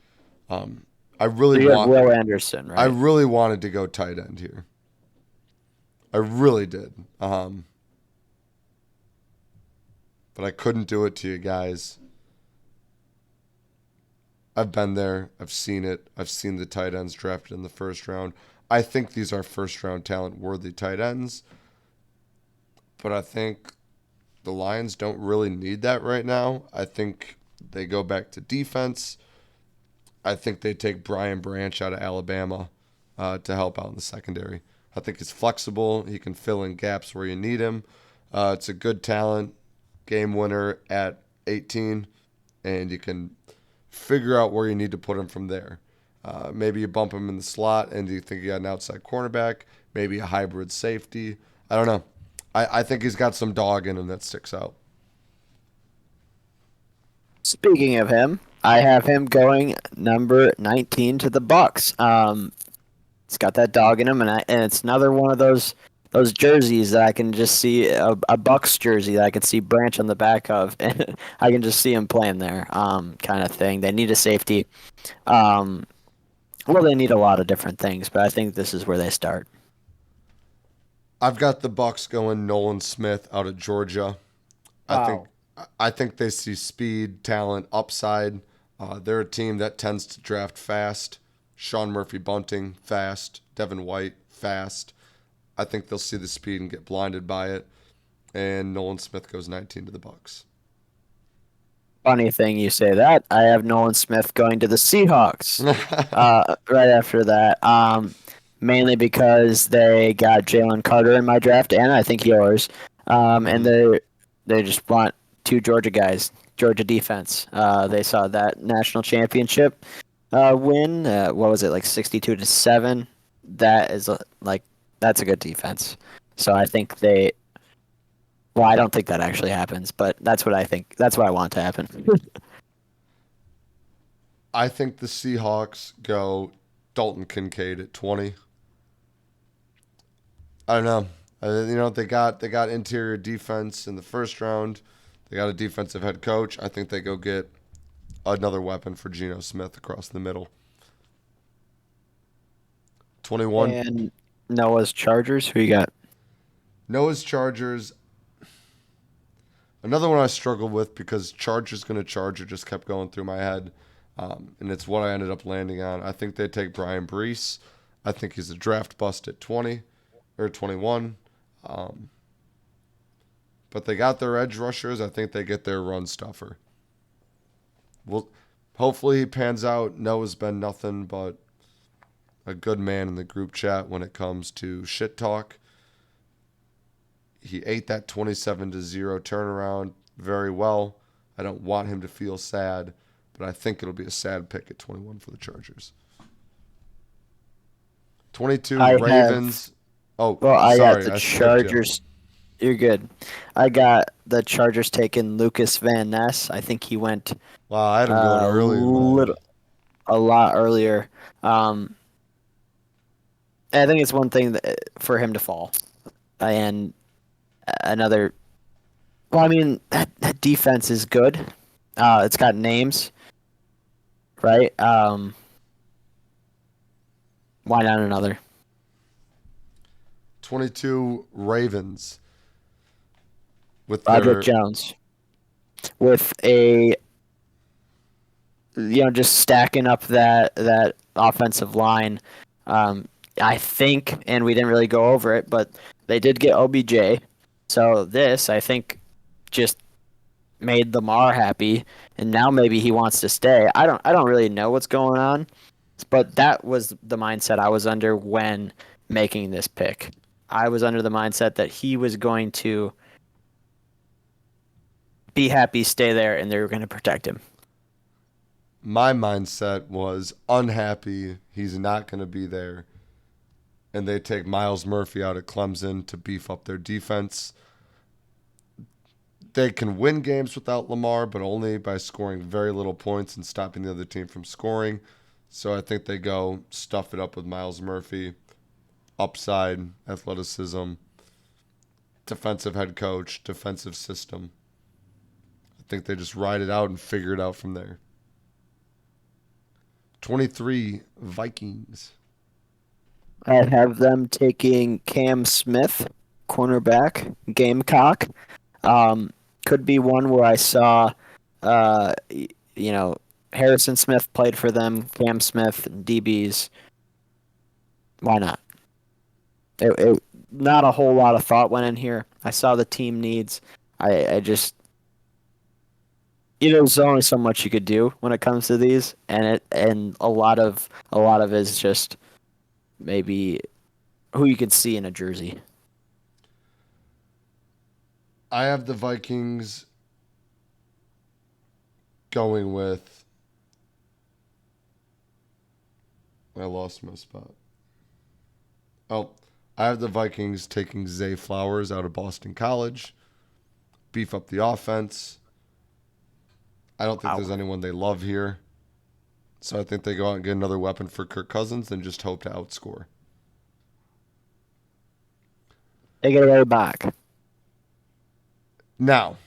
Um, I really So you have want Will Anderson, I right? really wanted to go tight end here. I really did. But I couldn't do it to you guys. I've been there. I've seen it. I've seen the tight ends drafted in the first round. I think these are first round talent worthy tight ends, but I think the Lions don't really need that right now. I think they go back to defense. I think they take Brian Branch out of Alabama to help out in the secondary. I think he's flexible. He can fill in gaps where you need him. It's a good talent, game winner at 18, and you can figure out where you need to put him from there. Maybe you bump him in the slot and you think you got an outside cornerback, maybe a hybrid safety. I don't know. I think he's got some dog in him that sticks out. Speaking of him, I have him going number 19 to the Bucks. It's got that dog in him, and it's another one of those jerseys that I can just see a Bucks jersey that I can see Branch on the back of, and I can just see him playing there, kind of thing. They need a safety. Um, well, they need a lot of different things, but I think this is where they start. I've got the Bucks going Nolan Smith out of Georgia. I think Wow. I think they see speed, talent, upside. They're a team that tends to draft fast. Sean Murphy Bunting fast. Devin White fast. I think they'll see the speed and get blinded by it. And Nolan Smith goes 19 to the Bucks. Funny thing you say that. I have Nolan Smith going to the Seahawks. Right after that. Mainly because they got Jalen Carter in my draft, and I think yours. And Mhm. they just want two Georgia guys, Georgia defense. They saw that national championship win. What was it, like 62-7? That is like that's a good defense. So I think they. Well, I don't think that actually happens, but that's what I think. That's what I want to happen. I think the Seahawks go Dalton Kincaid at 20. I don't know. They got interior defense in the first round. They got a defensive head coach. I think they go get another weapon for Geno Smith across the middle. 21. And Noah's Chargers. Who you got? Noah's Chargers. Another one I struggled with because Chargers gonna Charger just kept going through my head, and it's what I ended up landing on. I think they take Brian Brees. I think he's a draft bust at 20 or 21. Um, but they got their edge rushers. I think they get their run stuffer. Well, hopefully he pans out. Noah's been nothing but a good man in the group chat when it comes to shit talk. He ate that 27-0 turnaround very well. I don't want him to feel sad, but I think it'll be a sad pick at 21 for the Chargers. 22 I have. Ravens. Oh, Well, I got sorry, the I skipped you. Chargers. You're good. I got the Chargers taking Lucas Van Ness. I think he went Wow, I had him going a early in mine. little, a lot earlier. Um, I think it's one thing for him to fall, and another. Well, I mean that defense is good. It's got names, right? Why not another? 22 Ravens with Roderick their Jones with a just stacking up that offensive line. Um, I think, and we didn't really go over it, but they did get OBJ. So this, I think, just made Lamar happy, and now maybe he wants to stay. I don't really know what's going on, But that was the mindset I was under when making this pick. I was under the mindset that he was going to be happy, stay there, and they were going to protect him. My mindset was unhappy he's not going to be there. And they take Miles Murphy out at Clemson to beef up their defense. They can win games without Lamar, but only by scoring very little points and stopping the other team from scoring. So I think they go stuff it up with Miles Murphy. Upside, athleticism, defensive head coach, defensive system. I think they just ride it out and figure it out from there. 23 Vikings. I have them taking Cam Smith, cornerback, Gamecock. Could be one where I saw, Harrison Smith played for them, Cam Smith, DBs. Why not? Not a whole lot of thought went in here. I saw the team needs. I just, there's only so much you could do when it comes to these, and a lot of it is just maybe who you could see in a jersey. I have the Vikings going with. I lost my spot. Oh, I have the Vikings taking Zay Flowers out of Boston College, beef up the offense. I don't think there's anyone they love here. So I think they go out and get another weapon for Kirk Cousins and just hope to outscore. They get it right back. Now,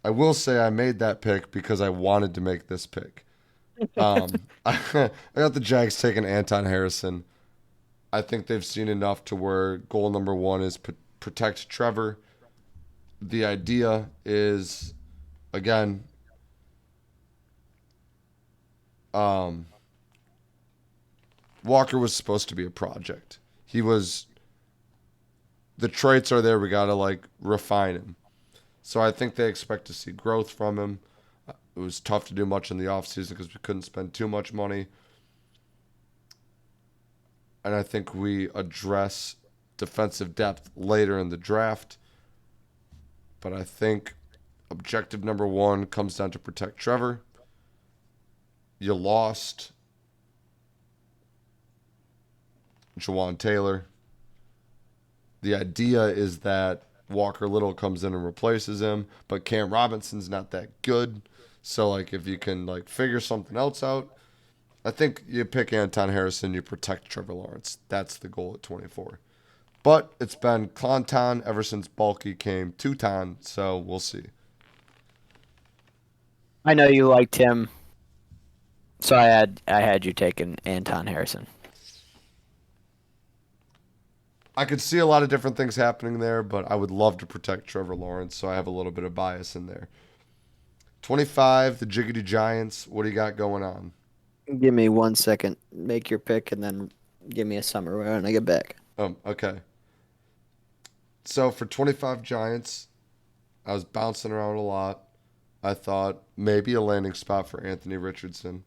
I will say I made that pick because I wanted to make this pick. I got the Jags taking Anton Harrison. I think they've seen enough to where goal number one is protect Trevor. The idea is, again, Walker was supposed to be a project. The traits are there. We got to refine him. So I think they expect to see growth from him. It was tough to do much in the offseason because we couldn't spend too much money. And I think we address defensive depth later in the draft. But I think objective number one comes down to protect Trevor. You lost Jawan Taylor. The idea is that Walker Little comes in and replaces him, but Cam Robinson's not that good. So if you can figure something else out, I think you pick Anton Harrison, you protect Trevor Lawrence. That's the goal at 24. But it's been Clonton ever since Bulky came to Ton, so we'll see. I know you liked him, so I had you taking Anton Harrison. I could see a lot of different things happening there, but I would love to protect Trevor Lawrence, so I have a little bit of bias in there. 25, the Jiggity Giants. What do you got going on? Give me 1 second. Make your pick, and then give me a summary when I get back. Okay. So for 25 Giants, I was bouncing around a lot. I thought maybe a landing spot for Anthony Richardson.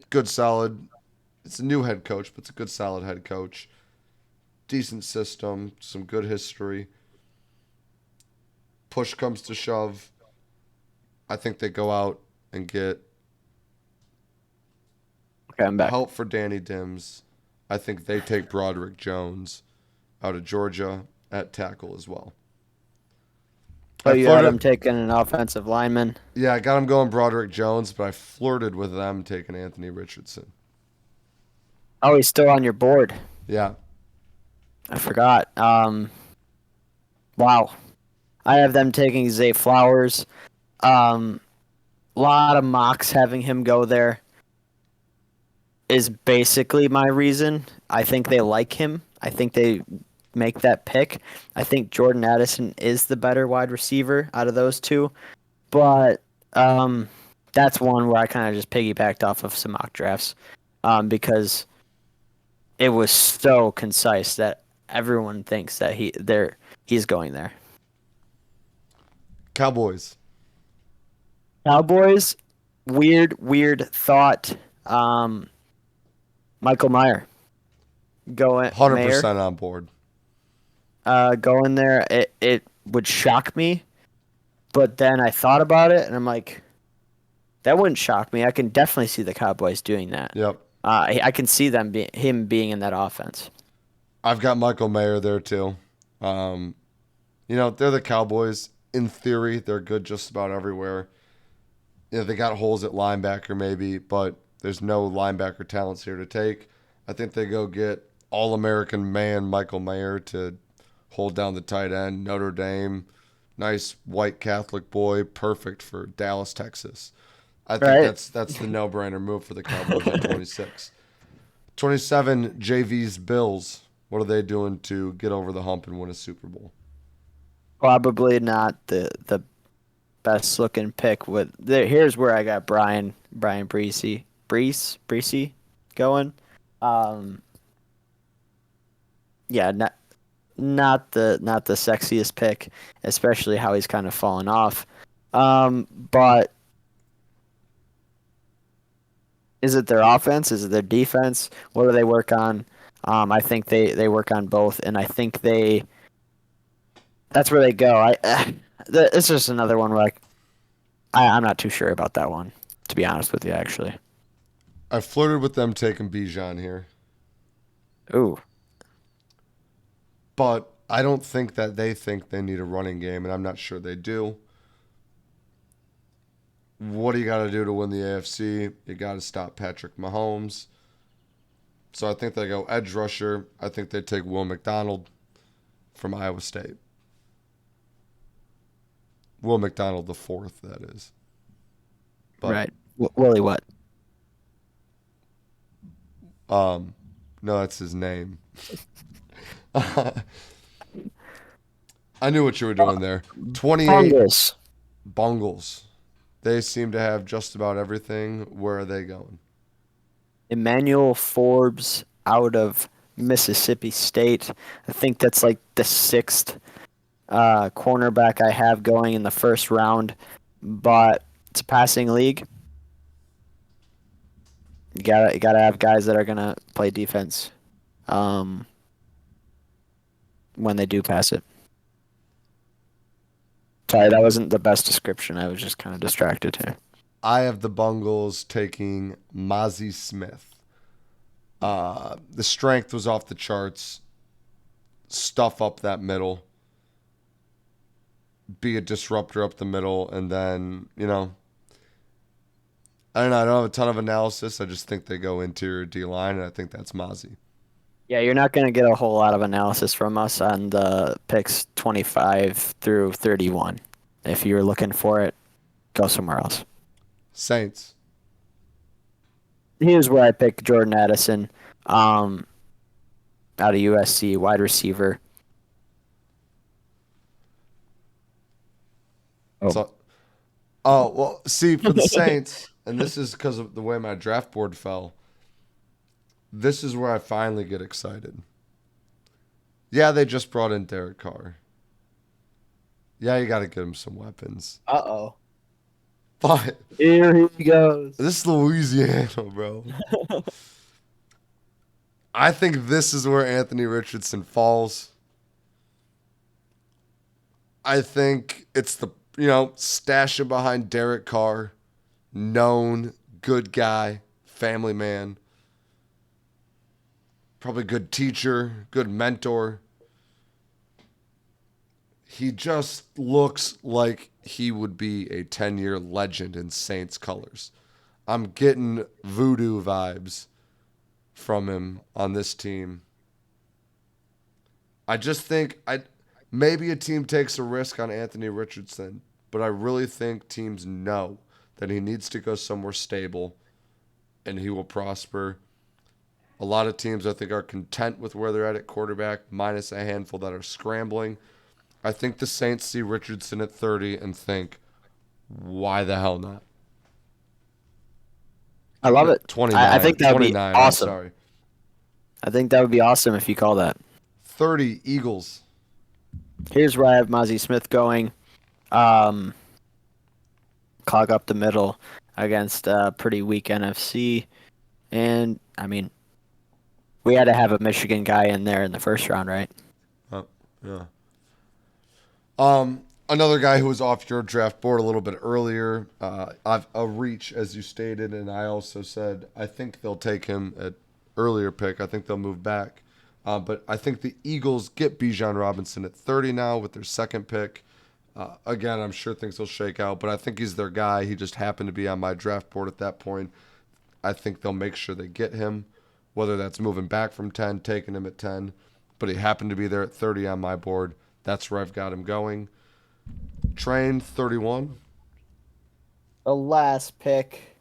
Good, solid. It's a new head coach, but it's a good, solid head coach. Decent system, some good history. Push comes to shove. I think they go out and get I'm back. help for Danny Dimes. I think they take Broderick Jones out of Georgia at tackle as well. Oh, you had him taking an offensive lineman? Yeah, I got him going Broderick Jones, but I flirted with them taking Anthony Richardson. Oh, he's still on your board. Yeah. I forgot. Wow. I have them taking Zay Flowers. Lot of mocks having him go there is basically my reason. I think they like him. I think they make that pick. I think Jordan Addison is the better wide receiver out of those two. But that's one where I kind of just piggybacked off of some mock drafts because it was so concise that everyone thinks that he's going there. Cowboys. Cowboys, weird thought. Um, Michael Meyer Mayer 100% on board. going there. It would shock me, but then I thought about it and I'm like, that wouldn't shock me. I can definitely see the Cowboys doing that. Yep. I can see him being in that offense. I've got Michael Mayer there too. Um, they're the Cowboys. In theory, they're good just about everywhere. They got holes at linebacker maybe, but there's no linebacker talents here to take. I think they go get All-American man Michael Mayer to hold down the tight end. Notre Dame, nice white Catholic boy, perfect for Dallas, Texas. I think Right. that's the no-brainer move for the Cowboys at 26. 27, JV's Bills. What are they doing to get over the hump and win a Super Bowl? Probably not the best looking pick. Here's where I got Brian Breesy going. Um, yeah, not the sexiest pick, especially how he's kind of fallen off. But is it their offense? Is it their defense? What do they work on? I think they work on both, and I think that's where they go. It's just another one where I'm not too sure about that one, to be honest with you, actually. I flirted with them taking Bijan here, Ooh, but I don't think that they think they need a running game, and I'm not sure they do. What do you got to do to win the AFC? You got to stop Patrick Mahomes. So I think they go edge rusher. I think they take Will McDonald from Iowa State. Will McDonald the fourth, that is. But right. Willie, what? no, that's his name. I knew what you were doing there. 28 Congress. Bungles. They seem to have just about everything. Where are they going? Emmanuel Forbes out of Mississippi State. I think that's like the sixth cornerback I have going in the first round, but it's a passing league. You gotta have guys that are gonna play defense when they do pass it. Sorry, that wasn't the best description. I was just kind of distracted here. I have the Bungles taking Mozzie Smith. The strength was off the charts. Stuff up that middle. Be a disruptor up the middle. And then, I don't know. I don't have a ton of analysis. I just think they go interior D line, and I think that's Mozzie. Yeah, you're not going to get a whole lot of analysis from us on the picks 25 through 31. If you're looking for it, go somewhere else. Saints. Here's where I picked Jordan Addison, out of USC, wide receiver. So, well, see, for the Saints, and this is because of the way my draft board fell, this is where I finally get excited. Yeah, they just brought in Derek Carr. Yeah, you got to get him some weapons. Uh-oh. But Here he goes. this is Louisiana, bro. I think this is where Anthony Richardson falls. I think it's stash him behind Derek Carr. Known, good guy, family man. Probably good teacher, good mentor. He just looks like he would be a 10-year legend in Saints colors. I'm getting voodoo vibes from him on this team. I just think maybe a team takes a risk on Anthony Richardson, but I really think teams know that he needs to go somewhere stable and he will prosper. A lot of teams, I think, are content with where they're at quarterback, minus a handful that are scrambling. I think the Saints see Richardson at 30 and think, why the hell not? I love it. 29. I think that would be 29, awesome. I'm sorry. I think that would be awesome if you call that. 30, Eagles. Here's where I have Mozzie Smith going. Clog up the middle against a pretty weak NFC. And I mean, we had to have a Michigan guy in there in the first round, right? Oh, yeah. Another guy who was off your draft board a little bit earlier, I've a reach as you stated, and I also said I think they'll take him at earlier pick. I think they'll move back, but I think the Eagles get Bijan Robinson at 30 now with their second pick. Again, I'm sure things will shake out, but I think he's their guy. He just happened to be on my draft board at that point. I think they'll make sure they get him, whether that's moving back from 10, taking him at 10, but he happened to be there at 30 on my board. That's where I've got him going. Train 31. The last pick,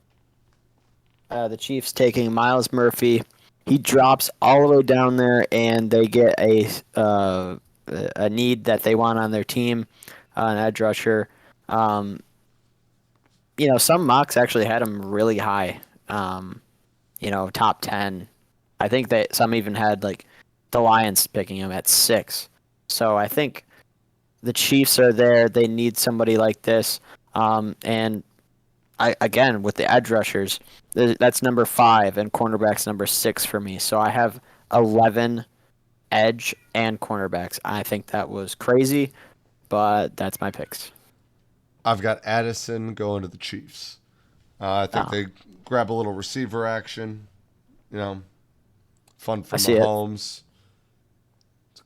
the Chiefs taking Miles Murphy. He drops all the way down there, and they get a need that they want on their team, an edge rusher. Um, some mocks actually had him really high. Top 10. I think that some even had like the Lions picking him at 6. So I think the Chiefs are there. They need somebody like this. And I again with the edge rushers, that's number 5 and cornerbacks number 6 for me. So I have 11 edge and cornerbacks. I think that was crazy, but that's my picks. I've got Addison going to the Chiefs. I think Oh, they grab a little receiver action. You know, fun I for see it. Mahomes.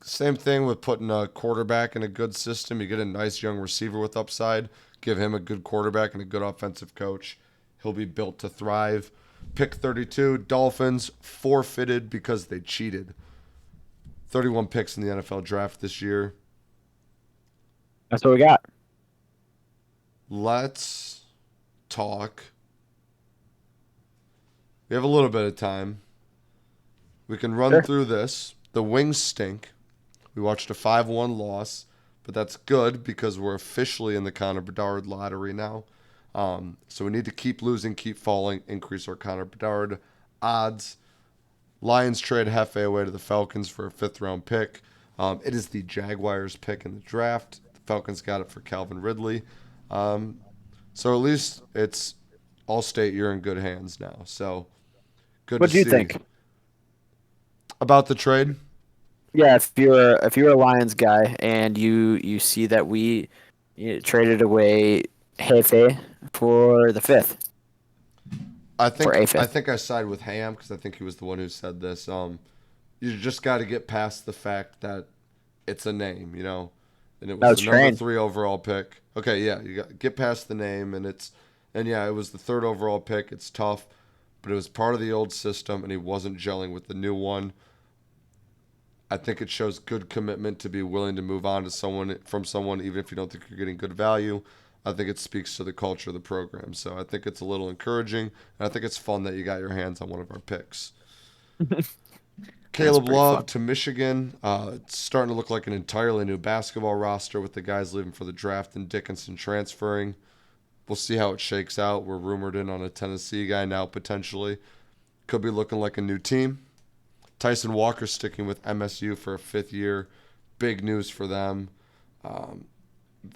Same thing with putting a quarterback in a good system. You get a nice young receiver with upside. Give him a good quarterback and a good offensive coach. He'll be built to thrive. Pick 32, Dolphins forfeited because they cheated. 31 picks in the NFL draft this year. That's what we got. Let's talk. We have a little bit of time. We can run Sure. through this. The Wings stink. We watched a 5-1 loss, but that's good because we're officially in the Connor Bedard lottery now. So we need to keep losing, keep falling, increase our Connor Bedard odds. Lions trade Hefe away to the Falcons for a 5th-round pick. It is the Jaguars' pick in the draft. The Falcons got it for Calvin Ridley. Um, so at least it's Allstate. You're in good hands now. So good to What do you see. think? About the trade, Yeah, if you're a Lions guy and you see that we traded away Hefe for the fifth I for think a I fifth. think I side with Ham because I think he was the one who said this. You just got to get past the fact that it's a name, and it That was was the number train. 3 overall pick. Okay, yeah, you got get past the name, and yeah, it was the 3rd overall pick. It's tough, but it was part of the old system, and he wasn't gelling with the new one. I think it shows good commitment to be willing to move on to someone, even if you don't think you're getting good value. I think it speaks to the culture of the program. So I think it's a little encouraging, and I think it's fun that you got your hands on one of our picks. That's Caleb pretty Love fun. to Michigan. It's starting to look like an entirely new basketball roster with the guys leaving for the draft and Dickinson transferring. We'll see how it shakes out. We're rumored in on a Tennessee guy now potentially. Could be looking like a new team. Tyson Walker sticking with MSU for a 5th year. Big news for them. Um,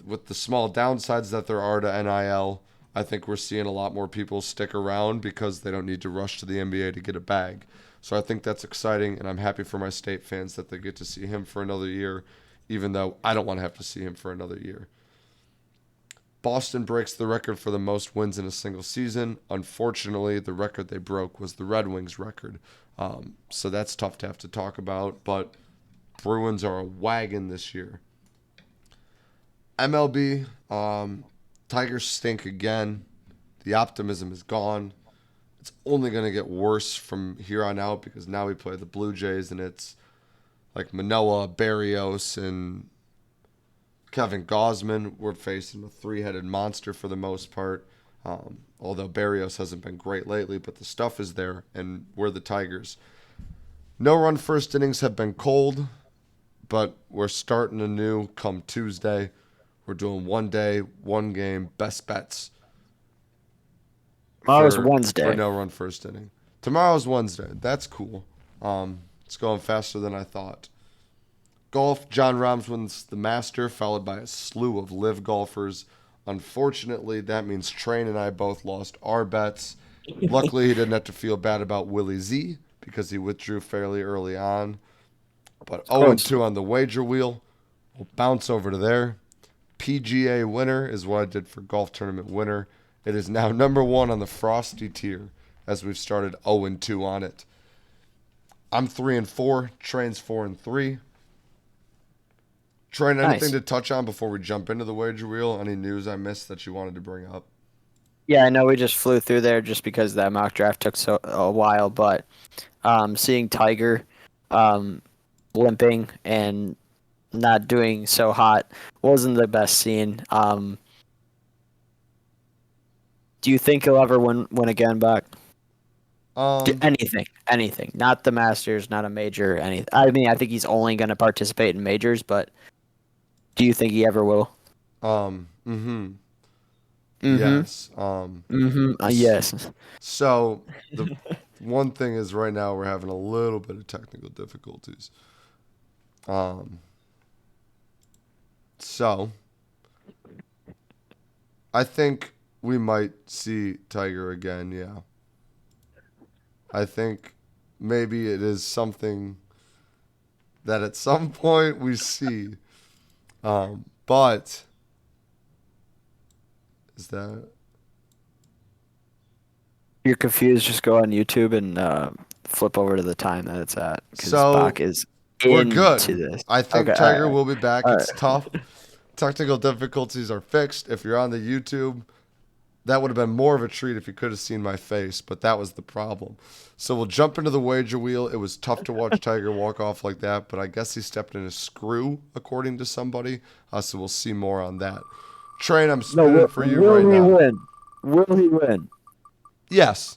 with the small downsides that there are to NIL, I think we're seeing a lot more people stick around because they don't need to rush to the NBA to get a bag. So I think that's exciting, and I'm happy for my state fans that they get to see him for another year, even though I don't want to have to see him for another year. Boston breaks the record for the most wins in a single season. Unfortunately, the record they broke was the Red Wings record. So that's tough to have to talk about, but Bruins are a wagon this year. MLB, Tigers stink again. The optimism is gone. It's only going to get worse from here on out because now we play the Blue Jays and it's like Manoa, Barrios, and Kevin Gosman. We're facing a 3-headed monster for the most part. Although Barrios hasn't been great lately, but the stuff is there, and we're the Tigers. No run first innings have been cold, but we're starting anew come Tuesday. We're doing 1 day, 1 game, best bets Tomorrow's for Wednesday. no run first inning. Tomorrow's Wednesday. That's cool. It's going faster than I thought. Golf, John Rahms wins the Master, followed by a slew of live golfers. Unfortunately, that means Train and I both lost our bets. Luckily, he didn't have to feel bad about Willie Z because he withdrew fairly early on. But Of course. 0-2 on the wager wheel. We'll bounce over to there. PGA winner is what I did for golf tournament winner. It is now number 1 on the Frosty tier as we've started 0-2 on it. I'm 3-4. Train's 4-3. Train, anything Nice. to touch on before we jump into the wager wheel? Any news I missed that you wanted to bring up? Yeah, I know we just flew through there just because that mock draft took so a while, but seeing Tiger um, limping and not doing so hot wasn't the best scene. Do you think he'll ever win again, Buck? Um, Anything. Not the Masters, not a major, anything. I mean, I think he's only going to participate in majors, but do you think he ever will? mm-hmm. Mm-hmm. Yes. Mm-hmm. Yes. So the one thing is right now we're having a little bit of technical difficulties. So I think we might see Tiger again, yeah. I think maybe it is something that at some point we see. But is that You're confused, just go on YouTube and flip over to the time that it's at because so? Bach is We're into good. this. I think Okay, Tiger will be back. all It's right. tough. Technical difficulties are fixed. If you're on the YouTube, that would have been more of a treat if you could have seen my face, but that was the problem. So we'll jump into the wager wheel. It was tough to watch Tiger walk off like that, but I guess he stepped in a screw, according to somebody. So we'll see more on that. Train, I'm No, spinning for you will right he now. win? Will he win? Yes.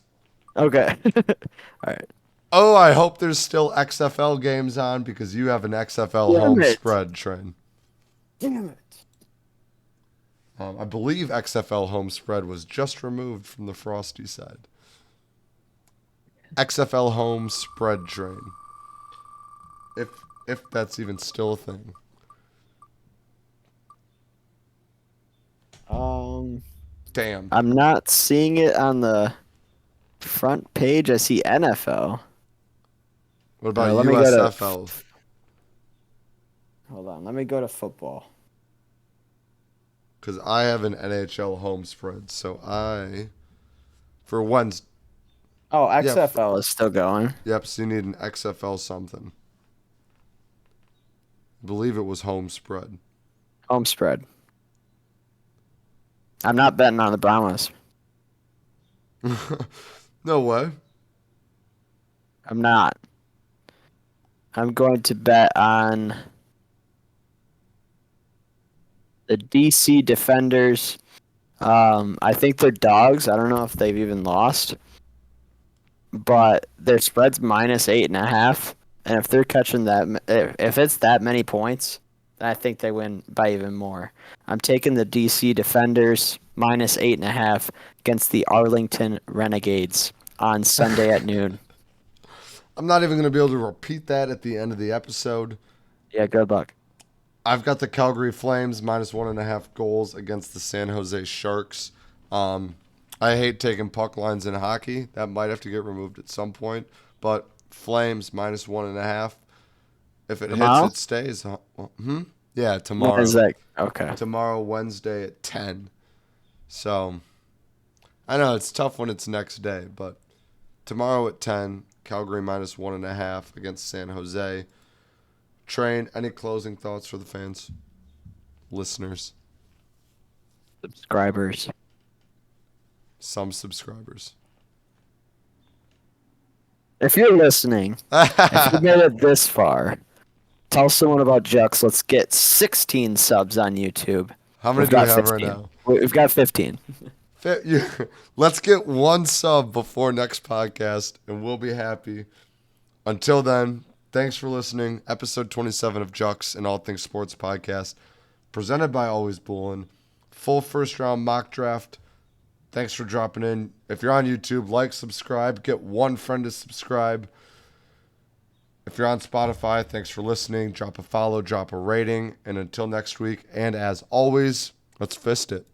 Okay. All right. Oh, I hope there's still XFL games on because you have an XFL Damn home it. spread, Train. Damn it. I believe XFL home spread was just removed from the Frosty side. XFL home spread train. If that's even still a thing. Damn. I'm not seeing it on the front page. I see NFL. What about Let me go to. USFL? Hold on. Let me go to football. Because I have an NHL home spread. So for Wednesday. Oh, XFL is still going. Yep, so you need an XFL something. I believe it was home spread. Home spread. I'm not betting on the Brahmas. No way. I'm not. I'm going to bet on the DC Defenders. I think they're dogs. I don't know if they've even lost, but their spread's -8.5. And if they're catching if it's that many points, then I think they win by even more. I'm taking the DC Defenders -8.5 against the Arlington Renegades on Sunday at noon. I'm not even going to be able to repeat that at the end of the episode. Yeah, good luck. I've got the Calgary Flames -1.5 goals against the San Jose Sharks. I hate taking puck lines in hockey. That might have to get removed at some point. But Flames -1.5. If it Tomorrow? hits, it stays. Yeah, tomorrow. When is that? Okay. Tomorrow, Wednesday at 10. So, I know it's tough when it's next day, but tomorrow at 10, Calgary -1.5 against San Jose. Train, any closing thoughts for the fans? Listeners? Subscribers. Some subscribers. If you're listening, if you made it this far, tell someone about Jux. Let's get 16 subs on YouTube. How many We've do we got have 15. right now? We've got 15. Let's get one sub before next podcast, and we'll be happy. Until then, thanks for listening. Episode 27 of Jux and All Things Sports Podcast, presented by Always Bullin. Full first round mock draft. Thanks for dropping in. If you're on YouTube, like, subscribe. Get one friend to subscribe. If you're on Spotify, thanks for listening. Drop a follow, drop a rating. And until next week, and as always, let's fist it.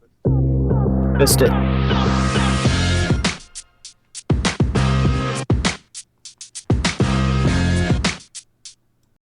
Missed it.